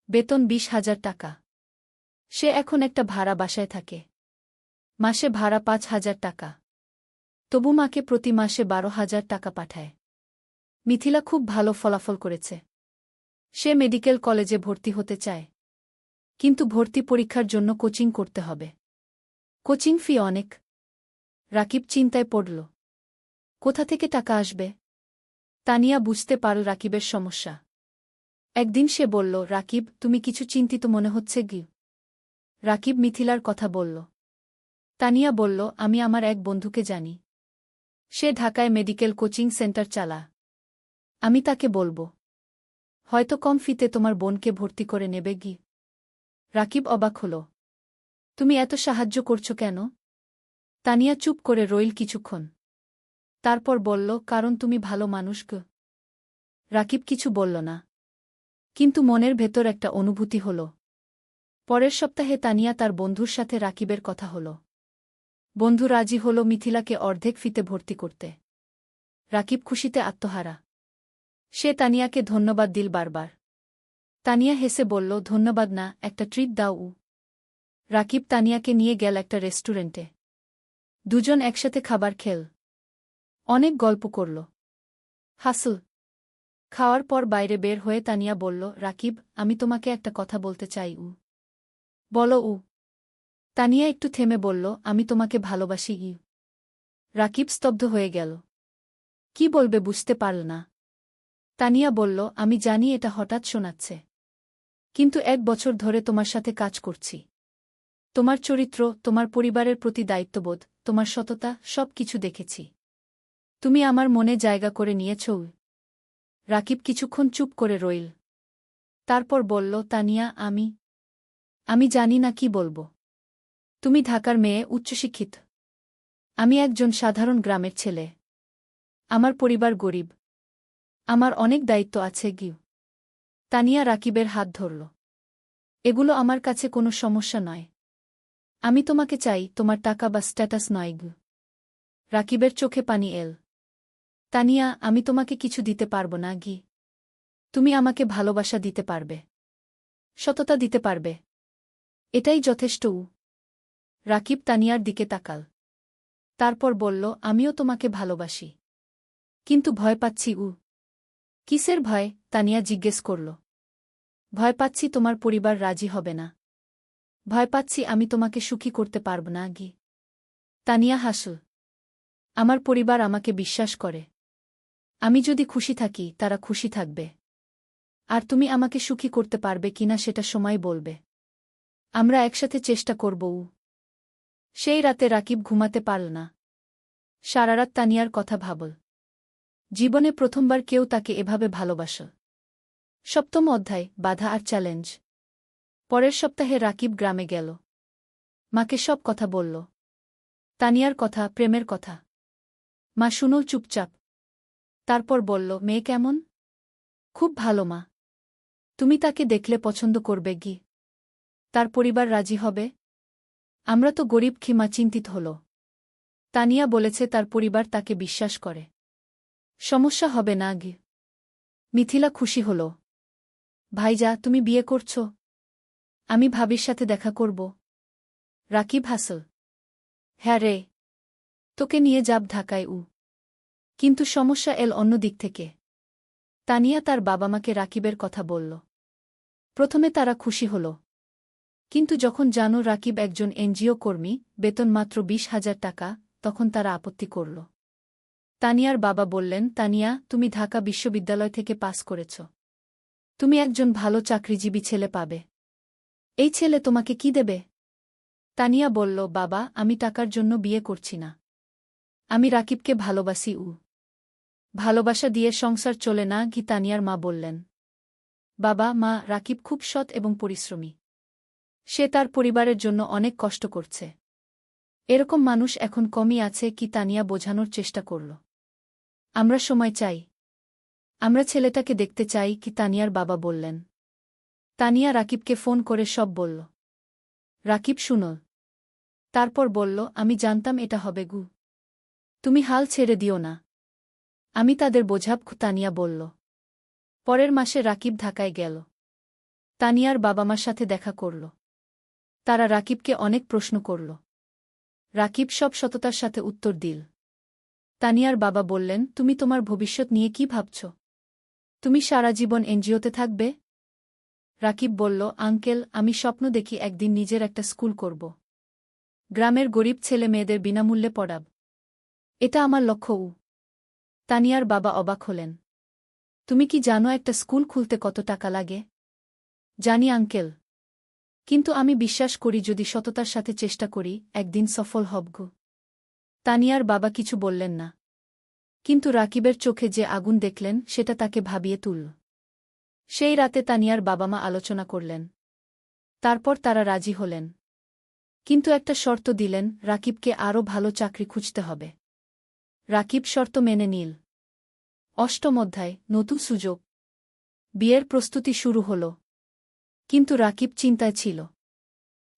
বেতন 20,000 টাকা। সে এখন একটা ভাড়া বাসায় থাকে। মাসে ভাড়া 5,000 টাকা। তবু মাকে প্রতি মাসে 12,000 টাকা পাঠায়। মিথিলা খুব ভালো ফলাফল করেছে। সে মেডিকেল কলেজে ভর্তি হতে চায়। কিন্তু ভর্তি পরীক্ষার জন্য কোচিং করতে হবে। কোচিং ফি অনেক। রাকিব চিন্তায় পড়ল। কোথা থেকে টাকা আসবে? তানিয়া বুঝতে পারল রাকিবের সমস্যা। একদিন সে বলল, রাকিব, তুমি কিছু চিন্তিত মনে হচ্ছে কি? রাকিব মিথিলার কথা বলল। তানিয়া বলল, আমি আমার এক বন্ধুকে জানি। সে ঢাকায় মেডিকেল কোচিং সেন্টার চালা। আমি তাকে বলবো। হয়তো কম ফিতে তোমার বোনকে ভর্তি করে নেবে কি। রাকিব অবাক হল। তুমি এত সাহায্য করছো কেন? তানিয়া চুপ করে রইল কিছুক্ষণ। তারপর বলল, কারণ তুমি ভালো মানুষ গো। রাকিব কিছু বলল না। কিন্তু মনের ভেতর একটা অনুভূতি হল। পরের সপ্তাহে তানিয়া তার বন্ধুর সাথে রাকিবের কথা হল। বন্ধু রাজি হল মিথিলাকে অর্ধেক ফিতে ভর্তি করতে। রাকিব খুশিতে আত্মহারা। সে তানিয়াকে ধন্যবাদ দিল বারবার। তানিয়া হেসে বলল, ধন্যবাদ না, একটা ট্রিট দাও। রাকিব তানিয়াকে নিয়ে গেল একটা রেস্টুরেন্টে। দুজন একসাথে খাবার খেল। অনেক গল্প করল। হাসল। খাওয়ার পর বাইরে বের হয়ে তানিয়া বলল, রাকিব, আমি তোমাকে একটা কথা বলতে চাই। বলো। তানিয়া একটু থেমে বলল, আমি তোমাকে ভালোবাসি। রাকিব স্তব্ধ হয়ে গেল। কি বলবে বুঝতে পারল না। তানিয়া বলল, আমি জানি এটা হঠাৎ শোনাচ্ছে। কিন্তু 1 বছর ধরে তোমার সাথে কাজ করছি। তোমার চরিত্র, তোমার পরিবারের প্রতি দায়িত্ববোধ, তোমার সততা, সব কিছু দেখেছি। তুমি আমার মনে জায়গা করে নিয়েছ। রাকিব কিছুক্ষণ চুপ করে রইল। তারপর বলল, তানিয়া, আমি জানি না কি বলবো। তুমি ঢাকার মেয়ে, উচ্চশিক্ষিত। আমি একজন সাধারণ গ্রামের ছেলে। আমার পরিবার গরিব। আমার অনেক দায়িত্ব আছে। তানিয়া রাকিবের হাত ধরল। এগুলো আমার কাছে কোনো সমস্যা নয়। আমি তোমাকে চাই, তোমার টাকা বা স্ট্যাটাস নয়। রাকিবের চোখে পানি এল। তানিয়া, আমি তোমাকে কিছু দিতে পারব না। তুমি আমাকে ভালোবাসা দিতে পারবে। সততা দিতে পারবে। এটাই যথেষ্ট। রাকিব তানিয়ার দিকে তাকাল। তারপর বলল, আমিও তোমাকে ভালোবাসি। কিন্তু ভয় পাচ্ছি। কিসের ভয়? তানিয়া জিজ্ঞেস করল। ভয় পাচ্ছি তোমার পরিবার রাজি হবে না। ভয় পাচ্ছি আমি তোমাকে সুখী করতে পারব না। তানিয়া হাসল। আমার পরিবার আমাকে বিশ্বাস করে। আমি যদি খুশি থাকি, তারা খুশি থাকবে। আর তুমি আমাকে সুখী করতে পারবে কিনা সেটা সময় বলবে। আমরা একসাথে চেষ্টা করব। সেই রাতে রাকিব ঘুমাতে পারল না। সারারাত তানিয়ার কথা ভাবল। জীবনে প্রথমবার কেউ তাকে এভাবে ভালোবাসল। 7ম অধ্যায়, বাধা আর চ্যালেঞ্জ। পরের সপ্তাহে রাকিব গ্রামে গেল। মাকে সব কথা বলল। তানিয়ার কথা, প্রেমের কথা। মা শুনল চুপচাপ। তারপর বলল, মেয়ে কেমন? খুব ভালো মা। তুমি তাকে দেখলে পছন্দ করবে। তার পরিবার রাজি হবে? আমরা তো গরিব। মা চিন্তিত হল। তানিয়া বলেছে তার পরিবার তাকে বিশ্বাস করে। সমস্যা হবে না। মিথিলা খুশি হল। ভাইজা, তুমি বিয়ে করছ? আমি ভাবির সাথে দেখা করব। রাকিব হাসল। হ্যাঁ রে, তোকে নিয়ে যাব ঢাকায়। কিন্তু সমস্যা এল অন্য দিক থেকে। তানিয়া তার বাবা মাকে রাকিবের কথা বলল। প্রথমে তারা খুশি হল। কিন্তু যখন জানো রাকিব একজন এনজিও কর্মী, বেতন মাত্র 20,000 টাকা, তখন তারা আপত্তি করল। তানিয়ার বাবা বললেন, তানিয়া, তুমি ঢাকা বিশ্ববিদ্যালয় থেকে পাস করেছ। তুমি একজন ভালো চাকরিজীবী ছেলে পাবে। এই ছেলে তোমাকে কি দেবে? তানিয়া বলল, বাবা, আমি টাকার জন্য বিয়ে করছি না। আমি রাকিবকে ভালোবাসি। ভালোবাসা দিয়ে সংসার চলে না কি? তানিয়ার মা বললেন। বাবা মা, রাকিব খুব সৎ এবং পরিশ্রমী। সে তার পরিবারের জন্য অনেক কষ্ট করছে। এরকম মানুষ এখন কমই আছে কি? তানিয়া বোঝানোর চেষ্টা করল। আমরা সময় চাই। আমরা ছেলেটাকে দেখতে চাই কি? তানিয়ার বাবা বললেন। তানিয়া রাকিবকে ফোন করে সব বলল। রাকিব শুনল। তারপর বলল, আমি জানতাম এটা হবে গু। তুমি হাল ছেড়ে দিও না। আমি তাদের বোঝাব। তানিয়া বলল। পরের মাসে রাকিব ঢাকায় গেল। তানিয়ার বাবা মার সাথে দেখা করল। তারা রাকিবকে অনেক প্রশ্ন করল। রাকিব সব সততার সাথে উত্তর দিল। তানিয়ার বাবা বললেন, তুমি তোমার ভবিষ্যৎ নিয়ে কি ভাবছ? তুমি সারা জীবন এনজিওতে থাকবে? রাকিব বলল, আঙ্কেল, আমি স্বপ্ন দেখি একদিন নিজের একটা স্কুল করব। গ্রামের গরিব ছেলে মেয়েদের বিনামূল্যে পড়াব। এটা আমার লক্ষ্য। তানিয়ার বাবা অবাক হলেন। তুমি কি জানো একটা স্কুল খুলতে কত টাকা লাগে? জানি আঙ্কেল। কিন্তু আমি বিশ্বাস করি যদি সততার সাথে চেষ্টা করি, একদিন সফল হব। তানিয়ার বাবা কিছু বললেন না। কিন্তু রাকিবের চোখে যে আগুন দেখলেন সেটা তাকে ভাবিয়ে তুলল। সেই রাতে তানিয়ার বাবা মা আলোচনা করলেন। তারপর তারা রাজি হলেন। কিন্তু একটা শর্ত দিলেন, রাকিবকে আরও ভালো চাকরি খুঁজতে হবে। রাকিব শর্ত মেনে নিল। অষ্টম অধ্যায়, নতুন সুযোগ। বিয়ের প্রস্তুতি শুরু হল। কিন্তু রাকিব চিন্তায় ছিল।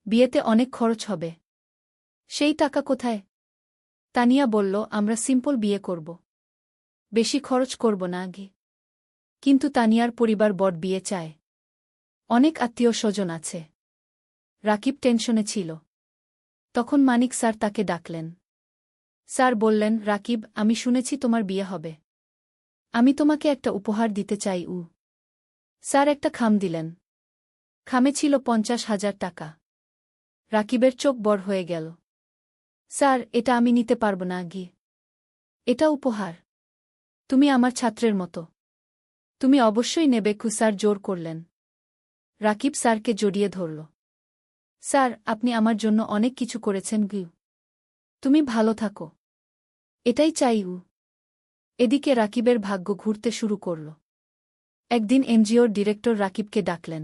বিয়েতে অনেক খরচ হবে। সেই টাকা কোথায়? তানিয়া বলল, আমরা সিম্পল বিয়ে করব। বেশি খরচ করব না আগে। কিন্তু তানিয়ার পরিবার বড় বিয়ে চায়। অনেক আত্মীয় স্বজন আছে। রাকিব টেনশনে ছিল। তখন মানিক স্যার তাকে ডাকলেন। স্যার বললেন, রাকিব, আমি শুনেছি তোমার বিয়ে হবে। আমি তোমাকে একটা উপহার দিতে চাই। স্যার একটা খাম দিলেন। খামে ছিল 50,000 টাকা। রাকিবের চোখ বড় হয়ে গেল। স্যার, এটা আমি নিতে পারব না আগে। এটা উপহার। তুমি আমার ছাত্রের মতো। তুমি অবশ্যই নেবে। স্যার জোর করলেন। রাকিব স্যারকে জড়িয়ে ধরল। স্যার, আপনি আমার জন্য অনেক কিছু করেছেন। তুমি ভালো থাকো। এটাই চাই। এদিকে রাকিবের ভাগ্য ঘুরতে শুরু করল। একদিন এনজিওর ডিরেক্টর রাকিবকে ডাকলেন।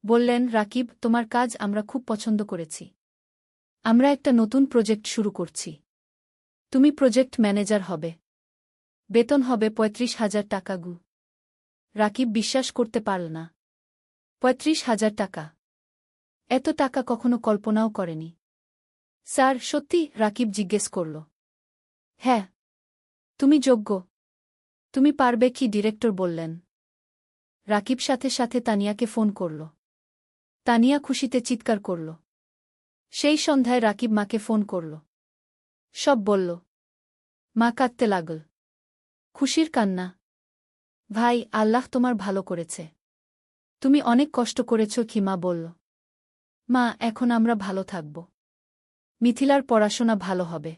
বললেন, রাকিব, তোমার কাজ আমরা খুব পছন্দ করেছি। আমরা একটা নতুন প্রজেক্ট শুরু করছি। তুমি প্রজেক্ট ম্যানেজার হবে। বেতন হবে 35,000 টাকা। রাকিব বিশ্বাস করতে পারল না। 35,000 টাকা! এত টাকা কখনো কল্পনাও করেনি। স্যার, সত্যি? রাকিব জিজ্ঞেস করল। হ্যাঁ। তুমি যোগ্য। তুমি পারবে কি? ডিরেক্টর বললেন। রাকিব সাথে সাথে তানিয়াকে ফোন করল। তানিয়া খুশিতে চিৎকার করল। সেই সন্ধ্যায় রাকিব মাকে ফোন করল। সব বলল। মা কাঁদতে লাগল। খুশির কান্না। ভাই, আল্লাহ তোমার ভালো করেছে। তুমি অনেক কষ্ট করেছ কি? মা বলল। মা, এখন আমরা ভালো থাকব। মিথিলার পড়াশোনা ভালো হবে।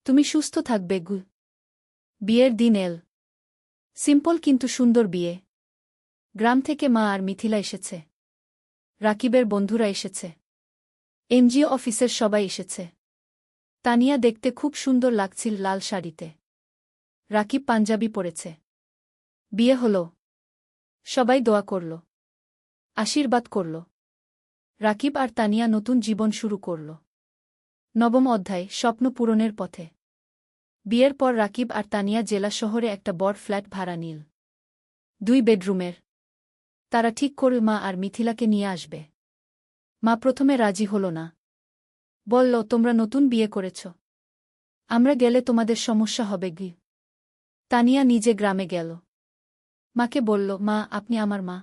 তুমি সুস্থ থাকবে। বিয়ের দিন এল। সিম্পল কিন্তু সুন্দর বিয়ে। গ্রাম থেকে মা আর মিথিলা এসেছে। রাকিবের বন্ধুরা এসেছে। এনজিও অফিসের সবাই এসেছে। তানিয়া দেখতে খুব সুন্দর লাগছিল লাল শাড়িতে। রাকিব পাঞ্জাবি পরেছে। বিয়ে হল। সবাই দোয়া করল। আশীর্বাদ করল। রাকিব আর তানিয়া নতুন জীবন শুরু করল। নবম অধ্যায়, স্বপ্ন পূরণের পথে। বিয়ের পর রাকিব আর তানিয়া জেলা শহরে একটা বড় ফ্ল্যাট ভাড়া নিল। 2 বেডরুমের। তারা ঠিক করল মা আর মিথিলাকে নিয়ে আসবে। মা প্রথমে রাজি হল না। বলল, তোমরা নতুন বিয়ে করেছ। আমরা গেলে তোমাদের সমস্যা হবে। তানিয়া নিজে গ্রামে গেল। মাকে বলল, মা, আপনি আমার মা।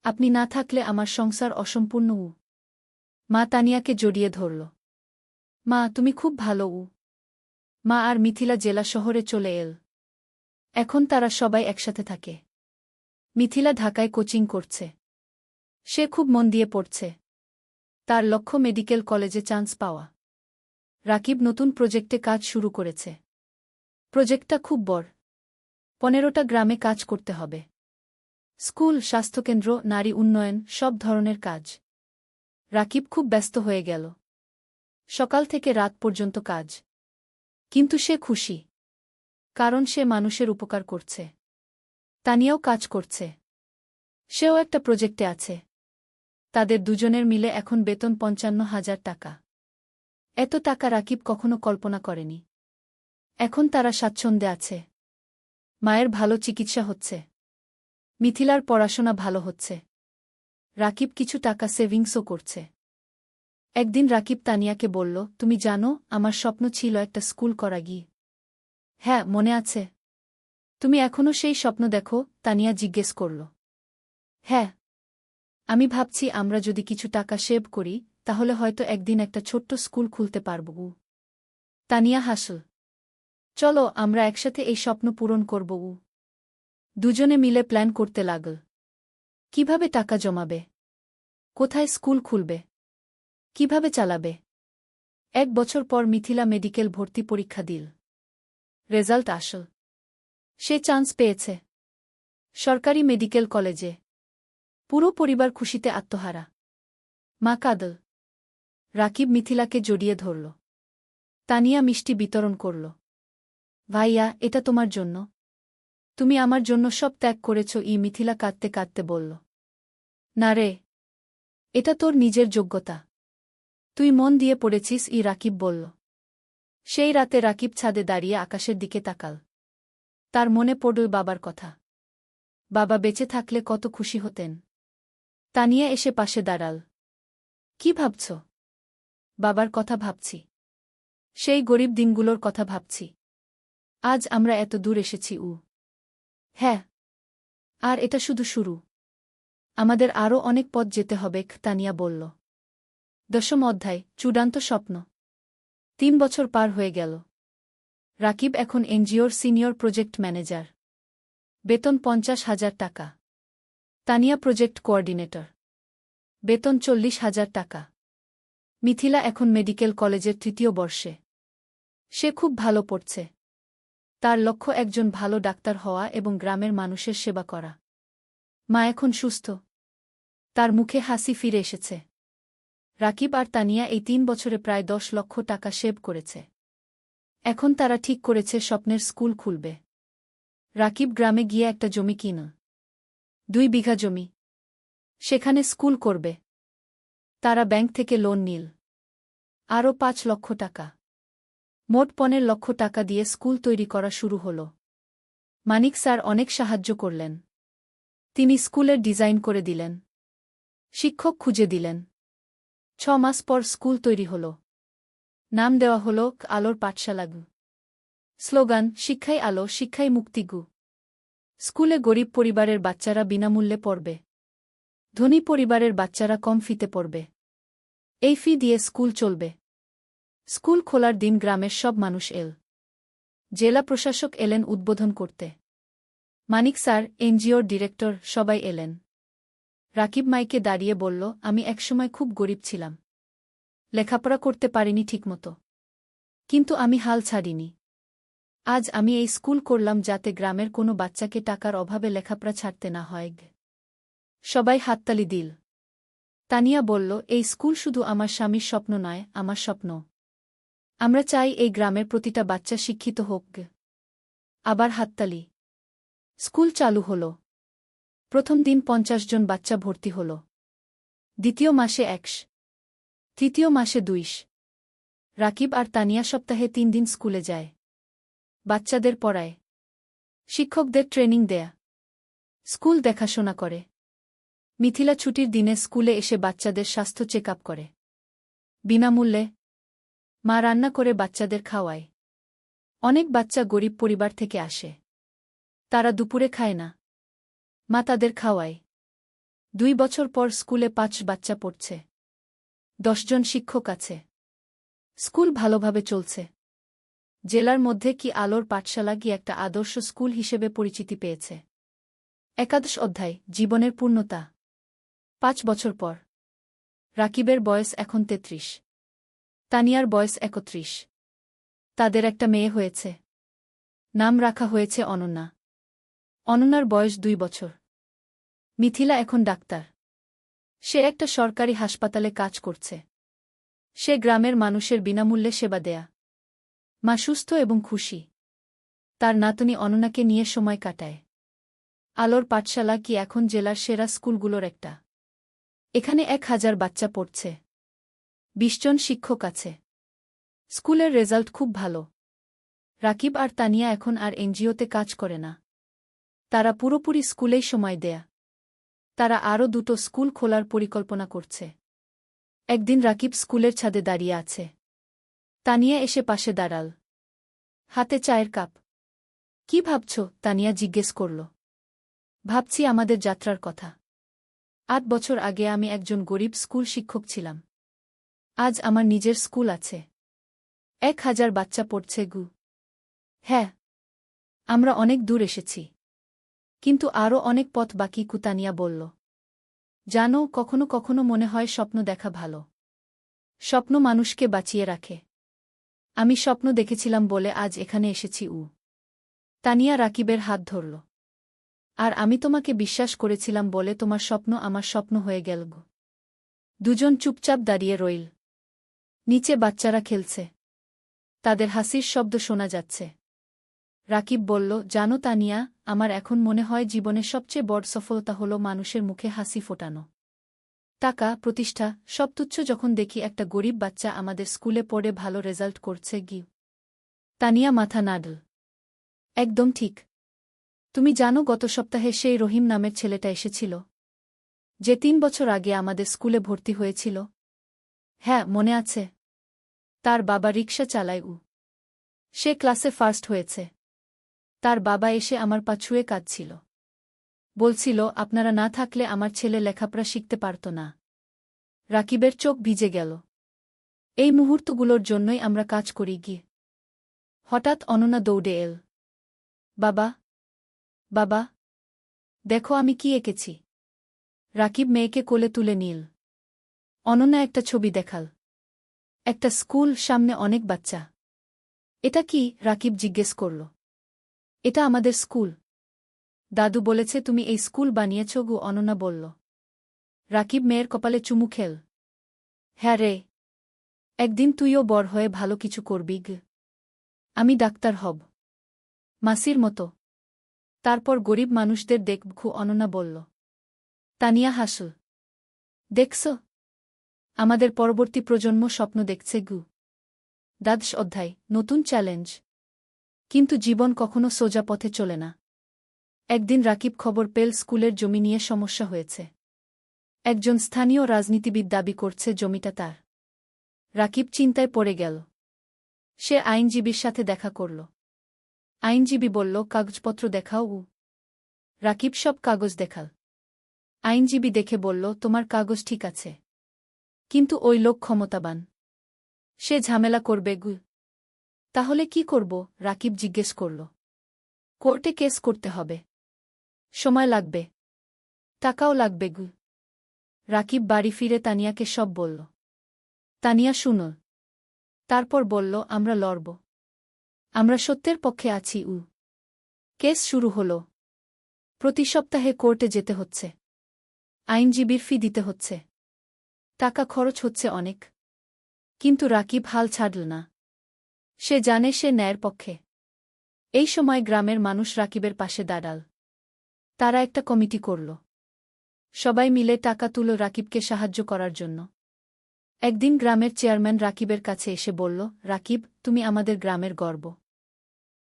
আপনি না থাকলে আমার সংসার অসম্পূর্ণ। মা তানিয়াকে জড়িয়ে ধরল। মা, তুমি খুব ভালো। মা আর মিথিলা জেলা শহরে চলে এল। এখন তারা সবাই একসাথে থাকে। মিথিলা ঢাকায় কোচিং করছে। সে খুব মন দিয়ে পড়ছে। তার লক্ষ্য মেডিকেল কলেজে চান্স পাওয়া। রাকিব নতুন প্রজেক্টে কাজ শুরু করেছে। প্রজেক্টটা খুব বড়। 15টা গ্রামে কাজ করতে হবে। স্কুল, স্বাস্থ্যকেন্দ্র, নারী উন্নয়ন, সব ধরনের কাজ। রাকিব খুব ব্যস্ত হয়ে গেল। সকাল থেকে রাত পর্যন্ত কাজ। কিন্তু সে খুশি। কারণ সে মানুষের উপকার করছে। তানিয়াও কাজ করছে। সেও একটা প্রজেক্টে আছে। তাদের দুজনের মিলে এখন বেতন ৫৫,০০০ টাকা। এত টাকা রাকিব কখনো কল্পনা করেনি। এখন তারা স্বাচ্ছন্দ্যে আছে। মায়ের ভালো চিকিৎসা হচ্ছে। মিথিলার পড়াশোনা ভালো হচ্ছে। রাকিব কিছু টাকা সেভিংসও করছে। একদিন রাকিব তানিয়াকে বলল, তুমি জানো, আমার স্বপ্ন ছিল একটা স্কুল করা গিয়ে। হ্যাঁ, মনে আছে। তুমি এখনও সেই স্বপ্ন দেখো? তানিয়া জিজ্ঞেস করল। হ্যাঁ। আমি ভাবছি আমরা যদি কিছু টাকা সেভ করি, তাহলে হয়তো একদিন একটা ছোট্ট স্কুল খুলতে পারব। তানিয়া হাসল। চলো আমরা একসাথে এই স্বপ্ন পূরণ করব। দুজনে মিলে প্ল্যান করতে লাগল। কিভাবে টাকা জমাবে? কোথায় স্কুল খুলবে? কিভাবে চালাবে? ১ বছর পর মিথিলা মেডিকেল ভর্তি পরীক্ষা দিল। রেজাল্ট আসল। সে চান্স পেয়েছে সরকারি মেডিকেল কলেজে। পুরো পরিবার খুশিতে আত্মহারা। মা কাঁদল। রাকিব মিথিলাকে জড়িয়ে ধরল। তানিয়া মিষ্টি বিতরণ করল। ভাইয়া, এটা তোমার জন্য। তুমি আমার জন্য সব ত্যাগ করেছ। মিথিলা কাঁদতে কাঁদতে বলল। না রে, এটা তোর নিজের যোগ্যতা। তুই মন দিয়ে পড়েছিস। রাকিব বলল। সেই রাতে রাকিব ছাদে দাঁড়িয়ে আকাশের দিকে তাকাল। তার মনে পড়ল বাবার কথা। বাবা বেঁচে থাকলে কত খুশি হতেন। তানিয়া এসে পাশে দাঁড়াল। কি ভাবছ? বাবার কথা ভাবছি। সেই গরিব দিনগুলোর কথা ভাবছি। আজ আমরা এত দূর এসেছি। হ্যাঁ, আর এটা শুধু শুরু। আমাদের আরও অনেক পথ যেতে হবে। তানিয়া বলল। ১০ম অধ্যায়, চূড়ান্ত স্বপ্ন। ৩ বছর পার হয়ে গেল। রাকিব এখন এনজিওর সিনিয়র প্রজেক্ট ম্যানেজার। বেতন ৫০,০০০ টাকা। Tania project coordinator. বেতন ৪০,০০০ টাকা। মিথিলা এখন মেডিকেল কলেজের ৩য় বর্ষে। সে খুব ভালো পড়ছে। তার লক্ষ্য একজন ভালো ডাক্তার হওয়া এবং গ্রামের মানুষের সেবা করা। মা এখন সুস্থ। তার মুখে হাসি ফিরে এসেছে। রাকিব আর তানিয়া এই ৩ বছরে প্রায় ১০ লক্ষ টাকা সেভ করেছে। এখন তারা ঠিক করেছে স্বপ্নের স্কুল খুলবে। রাকিব গ্রামে গিয়ে একটা জমি কিনল। ২ বিঘা জমি। সেখানে স্কুল করবে। তারা ব্যাংক থেকে লোন নিল। আরও ৫ লক্ষ টাকা। মোট ১৫ লক্ষ টাকা দিয়ে স্কুল তৈরি করা শুরু হল। মানিক স্যার অনেক সাহায্য করলেন। তিনি স্কুলের ডিজাইন করে দিলেন। শিক্ষক খুঁজে দিলেন। ৬ মাস পর স্কুল তৈরি হল। নাম দেওয়া হল আলোর পাঠশালা। স্লোগান, শিক্ষাই আলো, শিক্ষাই মুক্তি। স্কুলে গরিব পরিবারের বাচ্চারা বিনামূল্যে পড়বে। ধনী পরিবারের বাচ্চারা কম ফিতে পড়বে। এই ফি দিয়ে স্কুল চলবে। স্কুল খোলার দিন গ্রামের সব মানুষ এল। জেলা প্রশাসক এলেন উদ্বোধন করতে। মানিক স্যার, এনজিওর ডিরেক্টর, সবাই এলেন। রাকিব মাইকে দাঁড়িয়ে বলল, আমি একসময় খুব গরিব ছিলাম। লেখাপড়া করতে পারিনি ঠিকমতো। কিন্তু আমি হাল ছাড়িনি। আজ আমি এই স্কুল করলাম যাতে গ্রামের কোনো বাচ্চাকে টাকার অভাবে লেখাপড়া ছাড়তে না হয়। সবাই হাততালি দিল। তানিয়া বলল, এই স্কুল শুধু আমার স্বামীর স্বপ্ন নয়, আমার স্বপ্ন। আমরা চাই এই গ্রামের প্রতিটা বাচ্চা শিক্ষিত হোক। আবার হাততালি। স্কুল চালু হল। প্রথম দিন ৫০ জন বাচ্চা ভর্তি হল। দ্বিতীয় মাসে ১০০। তৃতীয় মাসে ২০০। রাকিব আর তানিয়া সপ্তাহে ৩ দিন স্কুলে যায়। বাচ্চাদের পড়ায়। শিক্ষকদের ট্রেনিং দেয়া। স্কুল দেখাশোনা করে। মিথিলা ছুটির দিনে স্কুলে এসে বাচ্চাদের স্বাস্থ্য চেক আপ করে। বিনামূল্যে। মা রান্না করে বাচ্চাদের খাওয়ায়। অনেক বাচ্চা গরিব পরিবার থেকে আসে। তারা দুপুরে খায় না। মা তাদের খাওয়ায়। ২ বছর পর স্কুলে ৫ বাচ্চা পড়ছে। ১০ জন শিক্ষক আছে। স্কুল ভালোভাবে চলছে। জেলার মধ্যে কি আলোর পাঠশালা কি একটা আদর্শ স্কুল হিসেবে পরিচিতি পেয়েছে। একাদশ অধ্যায়, জীবনের পূর্ণতা। ৫ বছর পর। রাকিবের বয়স এখন ৩৩। তানিয়ার বয়স ৩১। তাদের একটা মেয়ে হয়েছে। নাম রাখা হয়েছে অনন্যা। অনন্যার বয়স ২ বছর। মিথিলা এখন ডাক্তার। সে একটা সরকারি হাসপাতালে কাজ করছে। সে গ্রামের মানুষের বিনামূল্যে সেবা দেয়া। মা সুস্থ এবং খুশি। তার নাতনি অননাকে নিয়ে সময় কাটায়। আলোর পাঠশালা কি এখন জেলার সেরা স্কুলগুলোর একটা। এখানে ১,০০০ বাচ্চা পড়ছে, ২০ জন শিক্ষক আছে। স্কুলের রেজাল্ট খুব ভালো। রাকিব আর তানিয়া এখন আর এনজিওতে কাজ করে না। তারা পুরোপুরি স্কুলেই সময় দেয়া। তারা আরও ২টো স্কুল খোলার পরিকল্পনা করছে। একদিন রাকিব স্কুলের ছাদে দাঁড়িয়ে আছে। তানিয়া এসে পাশে দাঁড়াল, হাতে চায়ের কাপ। কি ভাবছ? তানিয়া জিজ্ঞেস করল। ভাবছি আমাদের যাত্রার কথা। ৮ বছর আগে আমি একজন গরিব স্কুল শিক্ষক ছিলাম। আজ আমার নিজের স্কুল আছে। ১,০০০ বাচ্চা পড়ছে গু। হ্যাঁ, আমরা অনেক দূর এসেছি, কিন্তু আরও অনেক পথ বাকি, কুতানিয়া বলল। জানো, কখনো কখনো মনে হয় স্বপ্ন দেখা ভালো। স্বপ্ন মানুষকে বাঁচিয়ে রাখে। আমি স্বপ্ন দেখেছিলাম বলে আজ এখানে এসেছি। তানিয়া রাকিবের হাত ধরল। আর আমি তোমাকে বিশ্বাস করেছিলাম বলে তোমার স্বপ্ন আমার স্বপ্ন হয়ে গেল গো। দুজন চুপচাপ দাঁড়িয়ে রইল। নিচে বাচ্চারা খেলছে। তাদের হাসির শব্দ শোনা যাচ্ছে। রাকিব বলল, জানো তানিয়া, আমার এখন মনে হয় জীবনের সবচেয়ে বড় সফলতা হলো মানুষের মুখে হাসি ফোটানো। টাকা, প্রতিষ্ঠা সব তুচ্ছ যখন দেখি একটা গরিব বাচ্চা আমাদের স্কুলে পড়ে ভালো রেজাল্ট করছে। তানিয়া মাথা নাড়ল। একদম ঠিক। তুমি জানো, গত সপ্তাহে সেই রহিম নামের ছেলেটা এসেছিল, যে ৩ বছর আগে আমাদের স্কুলে ভর্তি হয়েছিল? হ্যাঁ, মনে আছে। তার বাবা রিকশা চালায়। সে ক্লাসে ফার্স্ট হয়েছে। তার বাবা এসে আমার পা ছুঁয়ে কাঁদছিল। বলছিল, আপনারা না থাকলে আমার ছেলে লেখাপড়া শিখতে পারত না। রাকিবের চোখ ভিজে গেল। এই মুহূর্তগুলোর জন্যই আমরা কাজ করি। হঠাৎ অননা দৌড়ে এল। বাবা, বাবা, দেখো আমি কি এঁকেছি। রাকিব মেয়েকে কোলে তুলে নিল। অননা একটা ছবি দেখাল। একটা স্কুল, সামনে অনেক বাচ্চা। এটা কি? রাকিব জিজ্ঞেস করল। এটা আমাদের স্কুল। দাদু বলেছে তুমি এই স্কুল বানিয়েছ গো, অননা বলল। রাকিব মেয়ের কপালে চুমু খেল। হ্যাঁ রে, একদিন তুইও বড় হয়ে ভালো কিছু করবি। আমি ডাক্তার হব, মাসির মতো। তারপর গরিব মানুষদের দেখব, অননা বলল। তানিয়া হাসল। দেখছ, আমাদের পরবর্তী প্রজন্ম স্বপ্ন দেখছে। দ্বাদশ অধ্যায়, নতুন চ্যালেঞ্জ। কিন্তু জীবন কখনো সোজা পথে চলে না। একদিন রাকিব খবর পেল স্কুলের জমি নিয়ে সমস্যা হয়েছে। একজন স্থানীয় রাজনীতিবিদ দাবি করছে জমিটা তার। রাকিব চিন্তায় পড়ে গেল। সে আইনজীবীর সাথে দেখা করল। আইনজীবী বলল, কাগজপত্র দেখাও। রাকিব সব কাগজ দেখাল। আইনজীবী দেখে বলল, তোমার কাগজ ঠিক আছে, কিন্তু ওই লোক ক্ষমতাবান। সে ঝামেলা করবে। তাহলে কি করব? রাকিব জিজ্ঞেস করল। কোর্টে কেস করতে হবে। সময় লাগবে, টাকাও লাগবে। রাকিব বাড়ি ফিরে তানিয়াকে সব বলল। তানিয়া শুনল। তারপর বলল, আমরা লড়ব। আমরা সত্যের পক্ষে আছি। কেস শুরু হল। প্রতি সপ্তাহে কোর্টে যেতে হচ্ছে। আইনজীবীর ফি দিতে হচ্ছে। টাকা খরচ হচ্ছে অনেক। কিন্তু রাকিব হাল ছাড়ল না। সে জানে সে ন্যায়ের পক্ষে। এই সময় গ্রামের মানুষ রাকিবের পাশে দাঁড়াল। তারা একটা কমিটি করল। সবাই মিলে টাকা তুলো রাকিবকে সাহায্য করার জন্য। একদিন গ্রামের চেয়ারম্যান রাকিবের কাছে এসে বলল, রাকিব, তুমি আমাদের গ্রামের গর্ব।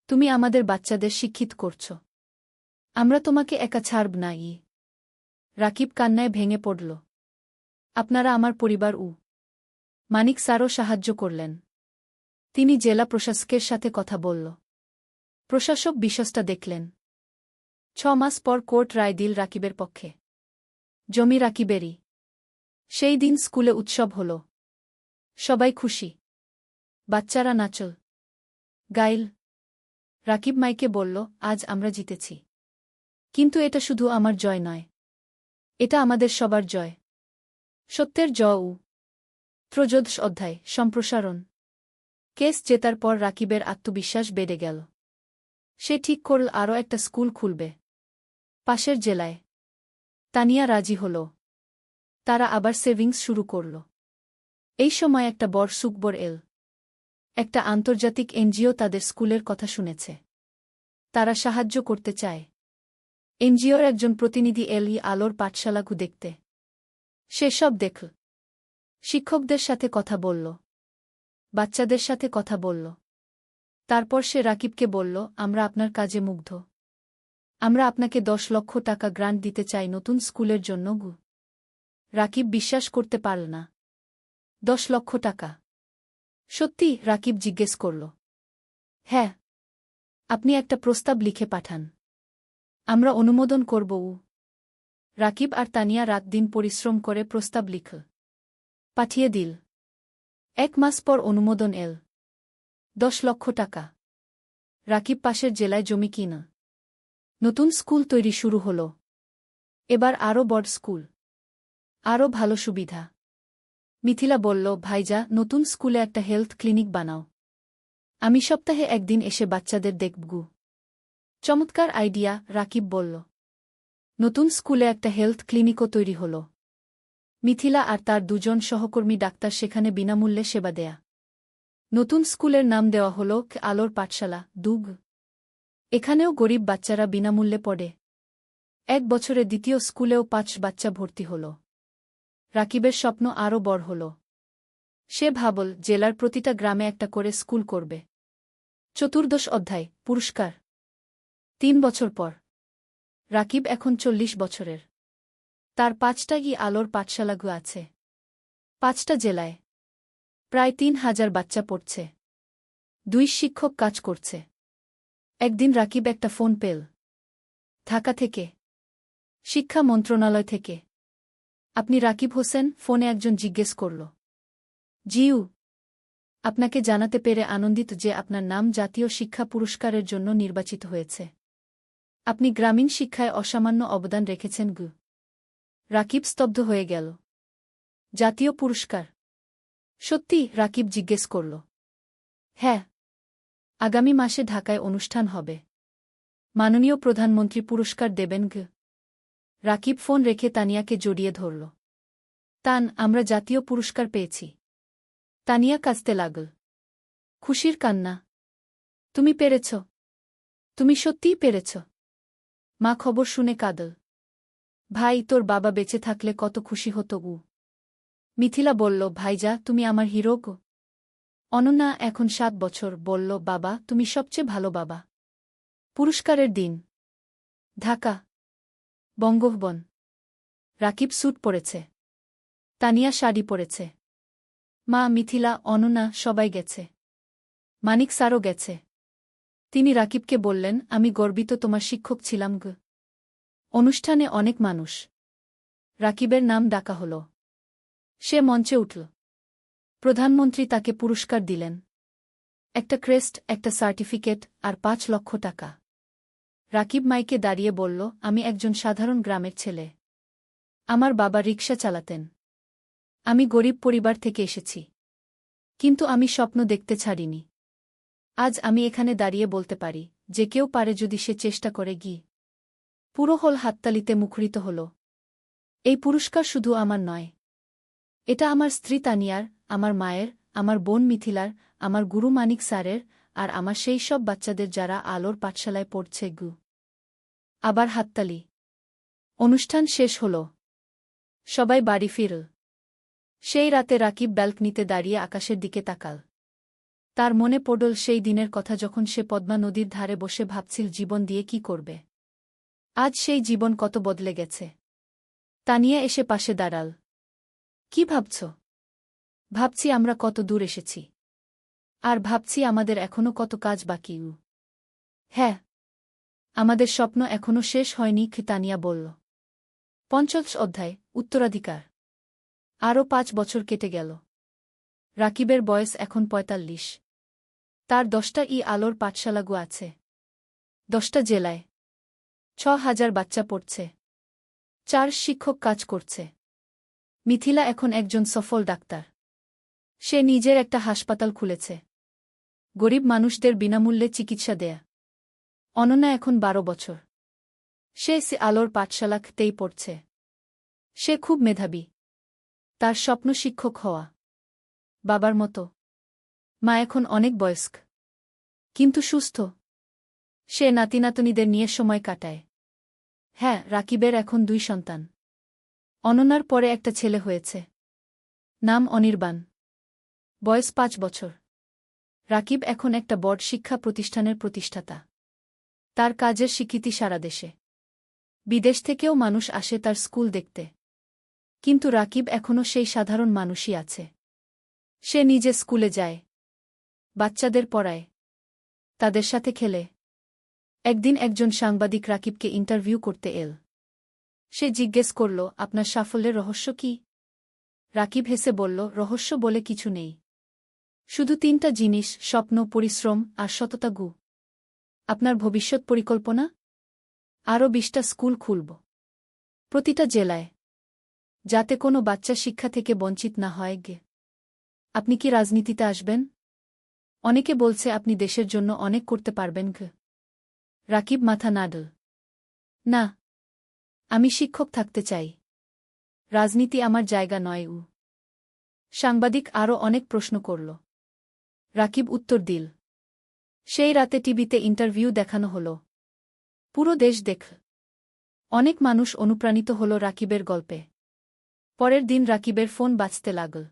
তুমি আমাদের বাচ্চাদের শিক্ষিত করছ। আমরা তোমাকে একা ছাড়ব না। রাকিব কান্নায় ভেঙে পড়ল। আপনারা আমার পরিবার। মানিক স্যারও সাহায্য করলেন। তিনি জেলা প্রশাসকের সাথে কথা বলল। প্রশাসক বিষয়টা দেখলেন। ৬ মাস পর কোর্ট রায় দিল রাকিবের পক্ষে। জমি রাকিবেরই। সেই দিন স্কুলে উৎসব হল। সবাই খুশি। বাচ্চারা নাচল, গাইল। রাকিব মাইকে বলল, আজ আমরা জিতেছি। কিন্তু এটা শুধু আমার জয় নয়, এটা আমাদের সবার জয়। সত্যের জয়। ত্রয়োদশ অধ্যায়, সম্প্রসারণ। কেস জেতার পর রাকিবের আত্মবিশ্বাস বেড়ে গেল। সে ঠিক করল আরও একটা স্কুল খুলবে, পাশের জেলায়। তানিয়া রাজি হল। তারা আবার সেভিংস শুরু করল। এই সময় একটা বড় সুখবর এল। একটা আন্তর্জাতিক এনজিও তাদের স্কুলের কথা শুনেছে। তারা সাহায্য করতে চায়। এনজিওর একজন প্রতিনিধি এল আলোর পাঠশালাগু দেখতে। সে সব দেখল। শিক্ষকদের সাথে কথা বলল। বাচ্চাদের সাথে কথা বলল। তারপর সে রাকিবকে বলল, আমরা আপনার কাজে মুগ্ধ। আমরা আপনাকে 10 লক্ষ টাকা গ্রান্ট দিতে চাই নতুন স্কুলের জন্য গু। রাকিব বিশ্বাস করতে পারল না। 10 লক্ষ টাকা? সত্যি? রাকিব জিজ্ঞেস করল। হ্যাঁ। আপনি একটা প্রস্তাব লিখে পাঠান। আমরা অনুমোদন করব। রাকিব আর তানিয়া রাত দিন পরিশ্রম করে প্রস্তাব লিখল। পাঠিয়ে দিল। 1 মাস পর অনুমোদন এল। 10 লক্ষ টাকা। রাকিব পাশের জেলায় জমি কিনা। নতুন স্কুল তৈরি শুরু হল। এবার আরও বড় স্কুল। আরও ভালো সুবিধা। মিথিলা বলল, ভাইজা, নতুন স্কুলে একটা হেলথ ক্লিনিক বানাও। আমি সপ্তাহে একদিন এসে বাচ্চাদের দেখবগু। চমৎকার আইডিয়া, রাকিব বলল। নতুন স্কুলে একটা হেলথ ক্লিনিকও তৈরি হল। মিথিলা আর তার 2 জন সহকর্মী ডাক্তার সেখানে বিনামূল্যে সেবা দেয়া। নতুন স্কুলের নাম দেওয়া হল আলোর পাঠশালা, দুগ। এখানেও গরিব বাচ্চারা বিনামূল্যে পড়ে। 1 বছরে দ্বিতীয় স্কুলেও 5 বাচ্চা ভর্তি হল। রাকিবের স্বপ্ন আরও বড় হল। সে ভাবল, জেলার প্রতিটা গ্রামে একটা করে স্কুল করবে। 14 অধ্যায়, পুরস্কার। 3 বছর পর। রাকিব এখন 40 বছরের। তার 5টা আলোর পাঠশালাগু আছে। 5টা জেলায়। প্রায় 3000 বাচ্চা পড়ছে। 2 শিক্ষক কাজ করছে। একদিন রাকিব একটা ফোন পেল। ঢাকা থেকে। শিক্ষা মন্ত্রণালয় থেকে। আপনি রাকিব হোসেন? ফোনে একজন জিজ্ঞেস করল। জিউ। আপনাকে জানাতে পেরে আনন্দিত যে আপনার নাম জাতীয় শিক্ষা পুরস্কারের জন্য নির্বাচিত হয়েছে। আপনি গ্রামীণ শিক্ষায় অসামান্য অবদান রেখেছেন গু। রাকিব স্তব্ধ হয়ে গেল। জাতীয় পুরস্কার? সত্যি? রাকিব জিজ্ঞেস করল। হ্যাঁ। আগামী মাসে ঢাকায় অনুষ্ঠান হবে। মাননীয় প্রধানমন্ত্রী পুরস্কার দেবেন গু। রাকিব ফোন রেখে তানিয়াকে জড়িয়ে ধরল। তান, আমরা জাতীয় পুরস্কার পেয়েছি। তানিয়া কাঁদতে লাগল। খুশির কান্না। তুমি পেরেছ। তুমি সত্যিই পেরেছ। মা খবর শুনে কাঁদল। ভাই, তোর বাবা বেঁচে থাকলে কত খুশি হতো উ। মিথিলা বলল, ভাইজা, তুমি আমার হিরো গো। অনন্যা, এখন 7 বছর, বলল, বাবা, তুমি সবচেয়ে ভালো বাবা। পুরস্কারের দিন। ঢাকা। বঙ্গভবন। রাকিব স্যুট পরেছে। তানিয়া শাড়ি পরেছে। মা, মিথিলা, অনন্যা সবাই গেছে। মানিক স্যারও গেছে। তিনি রাকিবকে বললেন, আমি গর্বিত তোমার শিক্ষক ছিলাম গো। অনুষ্ঠানে অনেক মানুষ। রাকিবের নাম ডাকা হল। সে মঞ্চে উঠল। প্রধানমন্ত্রী তাকে পুরস্কার দিলেন। একটা ক্রেস্ট, একটা সার্টিফিকেট আর 5 লক্ষ টাকা। রাকিব মাইকে দাঁড়িয়ে বলল, আমি একজন সাধারণ গ্রামের ছেলে। আমার বাবা রিকশা চালাতেন। আমি গরিব পরিবার থেকে এসেছি। কিন্তু আমি স্বপ্ন দেখতে ছাড়িনি। আজ আমি এখানে দাঁড়িয়ে বলতে পারি, যে কেউ পারে যদি সে চেষ্টা করে গিয়ে। পুরো হল হাততালিতে মুখরিত হল। এই পুরস্কার শুধু আমার নয়। এটা আমার স্ত্রী তানিয়ার, আমার মায়ের, আমার বোন মিথিলার, আমার গুরু মানিক স্যারের, আর আমার সেই সব বাচ্চাদের যারা আলোর পাঠশালায় পড়ছে গু। আবার হাততালি। অনুষ্ঠান শেষ হল। সবাই বাড়ি ফিরল। সেই রাতে রাকিব ব্যালকনিতে দাঁড়িয়ে আকাশের দিকে তাকাল। তার মনে পড়ল সেই দিনের কথা যখন সে পদ্মা নদীর ধারে বসে ভাবছিল জীবন দিয়ে কি করবে। আজ সেই জীবন কত বদলে গেছে। তানিয়া এসে পাশে দাঁড়াল। কি ভাবছ? ভাবছি আমরা কত দূর এসেছি। আর ভাবছি আমাদের এখনো কত কাজ বাকি। হ্যাঁ, আমাদের স্বপ্ন এখনো শেষ হয়নি, তানিয়া বলল। 50 অধ্যায়, উত্তরাধিকার। আরও 5 বছর কেটে গেল। রাকিবের বয়স এখন 45। তার 10টা আলোর পাঠশালাগু আছে। 10টা জেলায়। 6000 বাচ্চা পড়ছে। 4 শিক্ষক কাজ করছে। মিথিলা এখন একজন সফল ডাক্তার। সে নিজের একটা হাসপাতাল খুলেছে। গরিব মানুষদের বিনামূল্যে চিকিৎসা দেয়া। অনন্যা এখন 12 বছর। সে আলোর পাঠশালাতেই পড়ছে। সে খুব মেধাবী। তার স্বপ্ন শিক্ষক হওয়া। বাবার মতো। মা এখন অনেক বয়স্ক। কিন্তু সুস্থ। সে নাতিনাতনীদের নিয়ে সময় কাটায়। হ্যাঁ, রাকিবের এখন 2 সন্তান। অনন্যার পরে একটা ছেলে হয়েছে। নাম অনির্বাণ। বয়স 5 বছর। রাকিব এখন একটা বড় শিক্ষা প্রতিষ্ঠানের প্রতিষ্ঠাতা। তার কাজের স্বীকৃতি সারা দেশে। বিদেশ থেকেও মানুষ আসে তার স্কুল দেখতে। কিন্তু রাকিব এখনও সেই সাধারণ মানুষই আছে। সে নিজে স্কুলে যায়, বাচ্চাদের পড়ায়, তাদের সাথে খেলে। একদিন একজন সাংবাদিক রাকিবকে ইন্টারভিউ করতে এল। সে জিজ্ঞেস করল, আপনার সাফল্যের রহস্য কি? রাকিব হেসে বলল, রহস্য বলে কিছু নেই। শুধু 3টা জিনিস, স্বপ্ন, পরিশ্রম আর সততা। আপনার ভবিষ্যৎ পরিকল্পনা? আরও 20টা স্কুল খুলব, প্রতিটা জেলায়, যাতে কোনো বাচ্চা শিক্ষা থেকে বঞ্চিত না হয়। আপনি কি রাজনীতিতে আসবেন? অনেকে বলছে আপনি দেশের জন্য অনেক করতে পারবেন। রাকিব মাথা নাড়ল। না, আমি শিক্ষক থাকতে চাই। রাজনীতি আমার জায়গা নয়। সাংবাদিক আরও অনেক প্রশ্ন করল। রাকিব উত্তর দিল। সেই রাতে টিভিতে ইন্টারভিউ দেখানো হল। পুরো দেশ দেখল। অনেক মানুষ অনুপ্রাণিত হল রাকিবের গল্পে। পরের দিন রাকিবের ফোন বাজতে লাগল।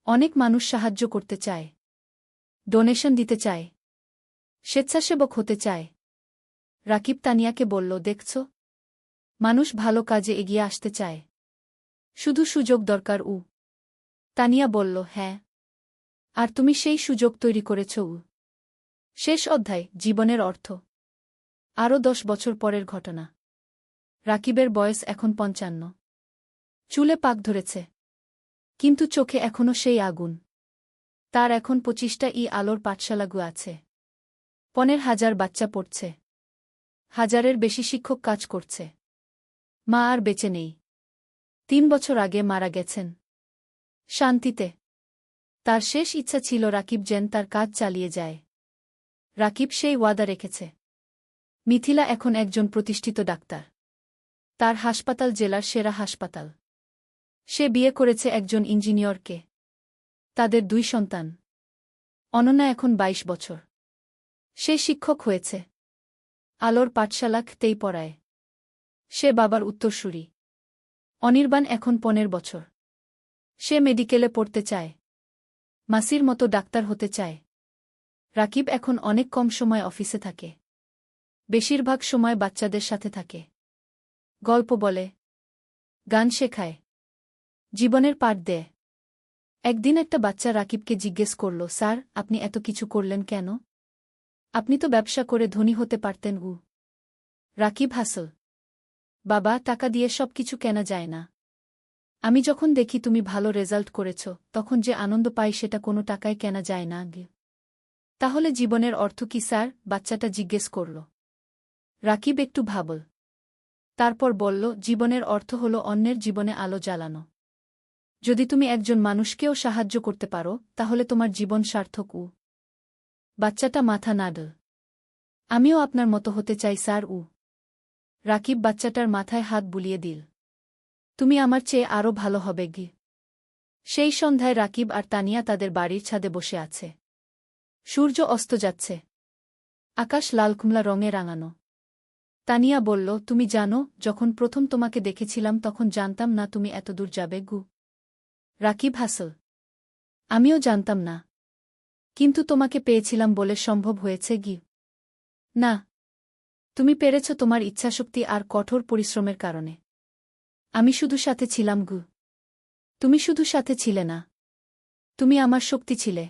অনেক মানুষ সাহায্য করতে চায়, ডোনেশন দিতে চায়, স্বেচ্ছাসেবক হতে চায়। রাকিব তানিয়াকে বলল, দেখছ, মানুষ ভালো কাজে এগিয়ে আসতে চায়, শুধু সুযোগ দরকার। তানিয়া বলল, হ্যাঁ, আর তুমি সেই সুযোগ তৈরি করেছ। শেষ অধ্যায়, জীবনের অর্থ। আরও 10 বছর পরের ঘটনা। রাকিবের বয়স এখন 55। চুলে পাক ধরেছে, কিন্তু চোখে এখনও সেই আগুন। তার এখন 25টা আলোর পাঠশালাগু আছে। 15,000 বাচ্চা পড়ছে। 1000-এর বেশি শিক্ষক কাজ করছে। মা আর বেঁচে নেই। 3 বছর আগে মারা গেছেন। শান্তিতে। তার শেষ ইচ্ছা ছিল রাকিব যেন তার কাজ চালিয়ে যায়। রাকিব সেই ওয়াদা রেখেছে। মিথিলা এখন একজন প্রতিষ্ঠিত ডাক্তার। তার হাসপাতাল জেলার সেরা হাসপাতাল। সে বিয়ে করেছে একজন ইঞ্জিনিয়রকে। তাদের 2 সন্তান। অনন্যা এখন 22 বছর। সে শিক্ষক হয়েছে। আলোর পাঠশালাতেই পড়ায়। সে বাবার উত্তরসূরি। অনির্বাণ এখন 15 বছর। সে মেডিকেলে পড়তে চায়। মাসির মতো ডাক্তার হতে চায়। রাকিব এখন অনেক কম সময় অফিসে থাকে। বেশিরভাগ সময় বাচ্চাদের সাথে থাকে। গল্প বলে, গান শেখায়, জীবনের পাঠ দেয়। একদিন একটা বাচ্চা রাকিবকে জিজ্ঞেস করল, স্যার, আপনি এত কিছু করলেন কেন? আপনি তো ব্যবসা করে ধনী হতে পারতেন। রাকিব হাসল। বাবা, টাকা দিয়ে সব কিছু কেনা যায় না। আমি যখন দেখি তুমি ভালো রেজাল্ট করেছ, তখন যে আনন্দ পাই সেটা কোনো টাকায় কেনা যায় না। তাহলে জীবনের অর্থ কি স্যার? বাচ্চাটা জিজ্ঞেস করল। রাকিব একটু ভাবল। তারপর বলল, জীবনের অর্থ হল অন্যের জীবনে আলো জ্বালানো। যদি তুমি একজন মানুষকেও সাহায্য করতে পারো, তাহলে তোমার জীবন সার্থক। বাচ্চাটা মাথা নাড়ল। আমিও আপনার মতো হতে চাই স্যার। রাকিব বাচ্চাটার মাথায় হাত বুলিয়ে দিল। তুমি আমার চেয়ে আরও ভালো হবে। সেই সন্ধ্যায় রাকিব আর তানিয়া তাদের বাড়ির ছাদে বসে আছে। সূর্য অস্ত যাচ্ছে। আকাশ লাল কুমলা রঙে রাঙানো। তানিয়া বলল, তুমি জানো, যখন প্রথম তোমাকে দেখেছিলাম তখন জানতাম না তুমি এত দূর যাবে। রাকিব হাসল। আমিও জানতাম না, কিন্তু তোমাকে পেয়েছিলাম বলে সম্ভব হয়েছে। না, তুমি পেরেছ তোমার ইচ্ছাশক্তি আর কঠোর পরিশ্রমের কারণে। আমি শুধু সাথে ছিলাম। তুমি শুধু সাথে ছিলে না, তুমি আমার শক্তি ছিলে,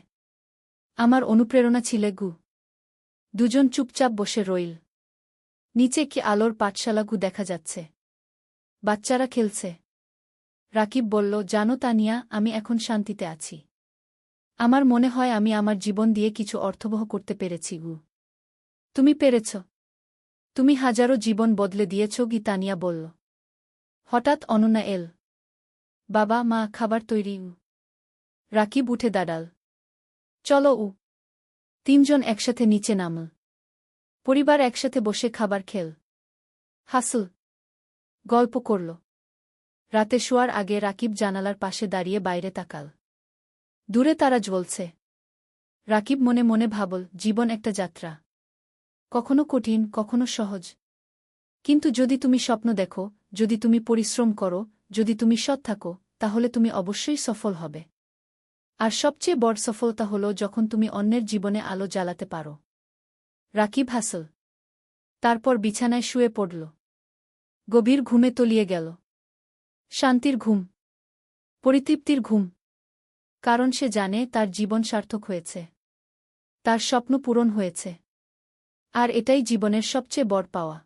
আমার অনুপ্রেরণা ছিলে। দুজন চুপচাপ বসে রইল। নিচে কি আলোর পাঠশালা দেখা যাচ্ছে। বাচ্চারা খেলছে। রাকিব বলল, জানো তানিয়া, আমি এখন শান্তিতে আছি। আমার মনে হয় আমি আমার জীবন দিয়ে কিছু অর্থবহ করতে পেরেছি। তুমি পেরেছ। তুমি হাজারো জীবন বদলে দিয়েছ। তানিয়া বলল। হঠাৎ অনন্যা এল। বাবা, মা, খাবার তৈরি। রাকিব উঠে দাঁড়াল। চলো। 3 জন একসাথে নিচে নামল। পরিবার একসাথে বসে খাবার খেল, হাসল, গল্প করল। রাতে শোয়ার আগে রাকিব জানালার পাশে দাঁড়িয়ে বাইরে তাকাল। দূরে তারা জ্বলছে। রাকিব মনে মনে ভাবল, জীবন একটা যাত্রা। কখনো কঠিন, কখনো সহজ। কিন্তু যদি তুমি স্বপ্ন দেখো, যদি তুমি পরিশ্রম করো, যদি তুমি সৎ থাকো, তাহলে তুমি অবশ্যই সফল হবে। আর সবচেয়ে বড় সফলতা হল যখন তুমি অন্যের জীবনে আলো জ্বালাতে পারো। রাকিব হাসল। তারপর বিছানায় শুয়ে পড়ল। গভীর ঘুমে তলিয়ে গেল। শান্তির ঘুম, পরিতৃপ্তির ঘুম। কারণ সে জানে তার জীবন সার্থক হয়েছে। তার স্বপ্ন পূরণ হয়েছে। আর এটাই জীবনের সবচেয়ে বড় পাওয়া।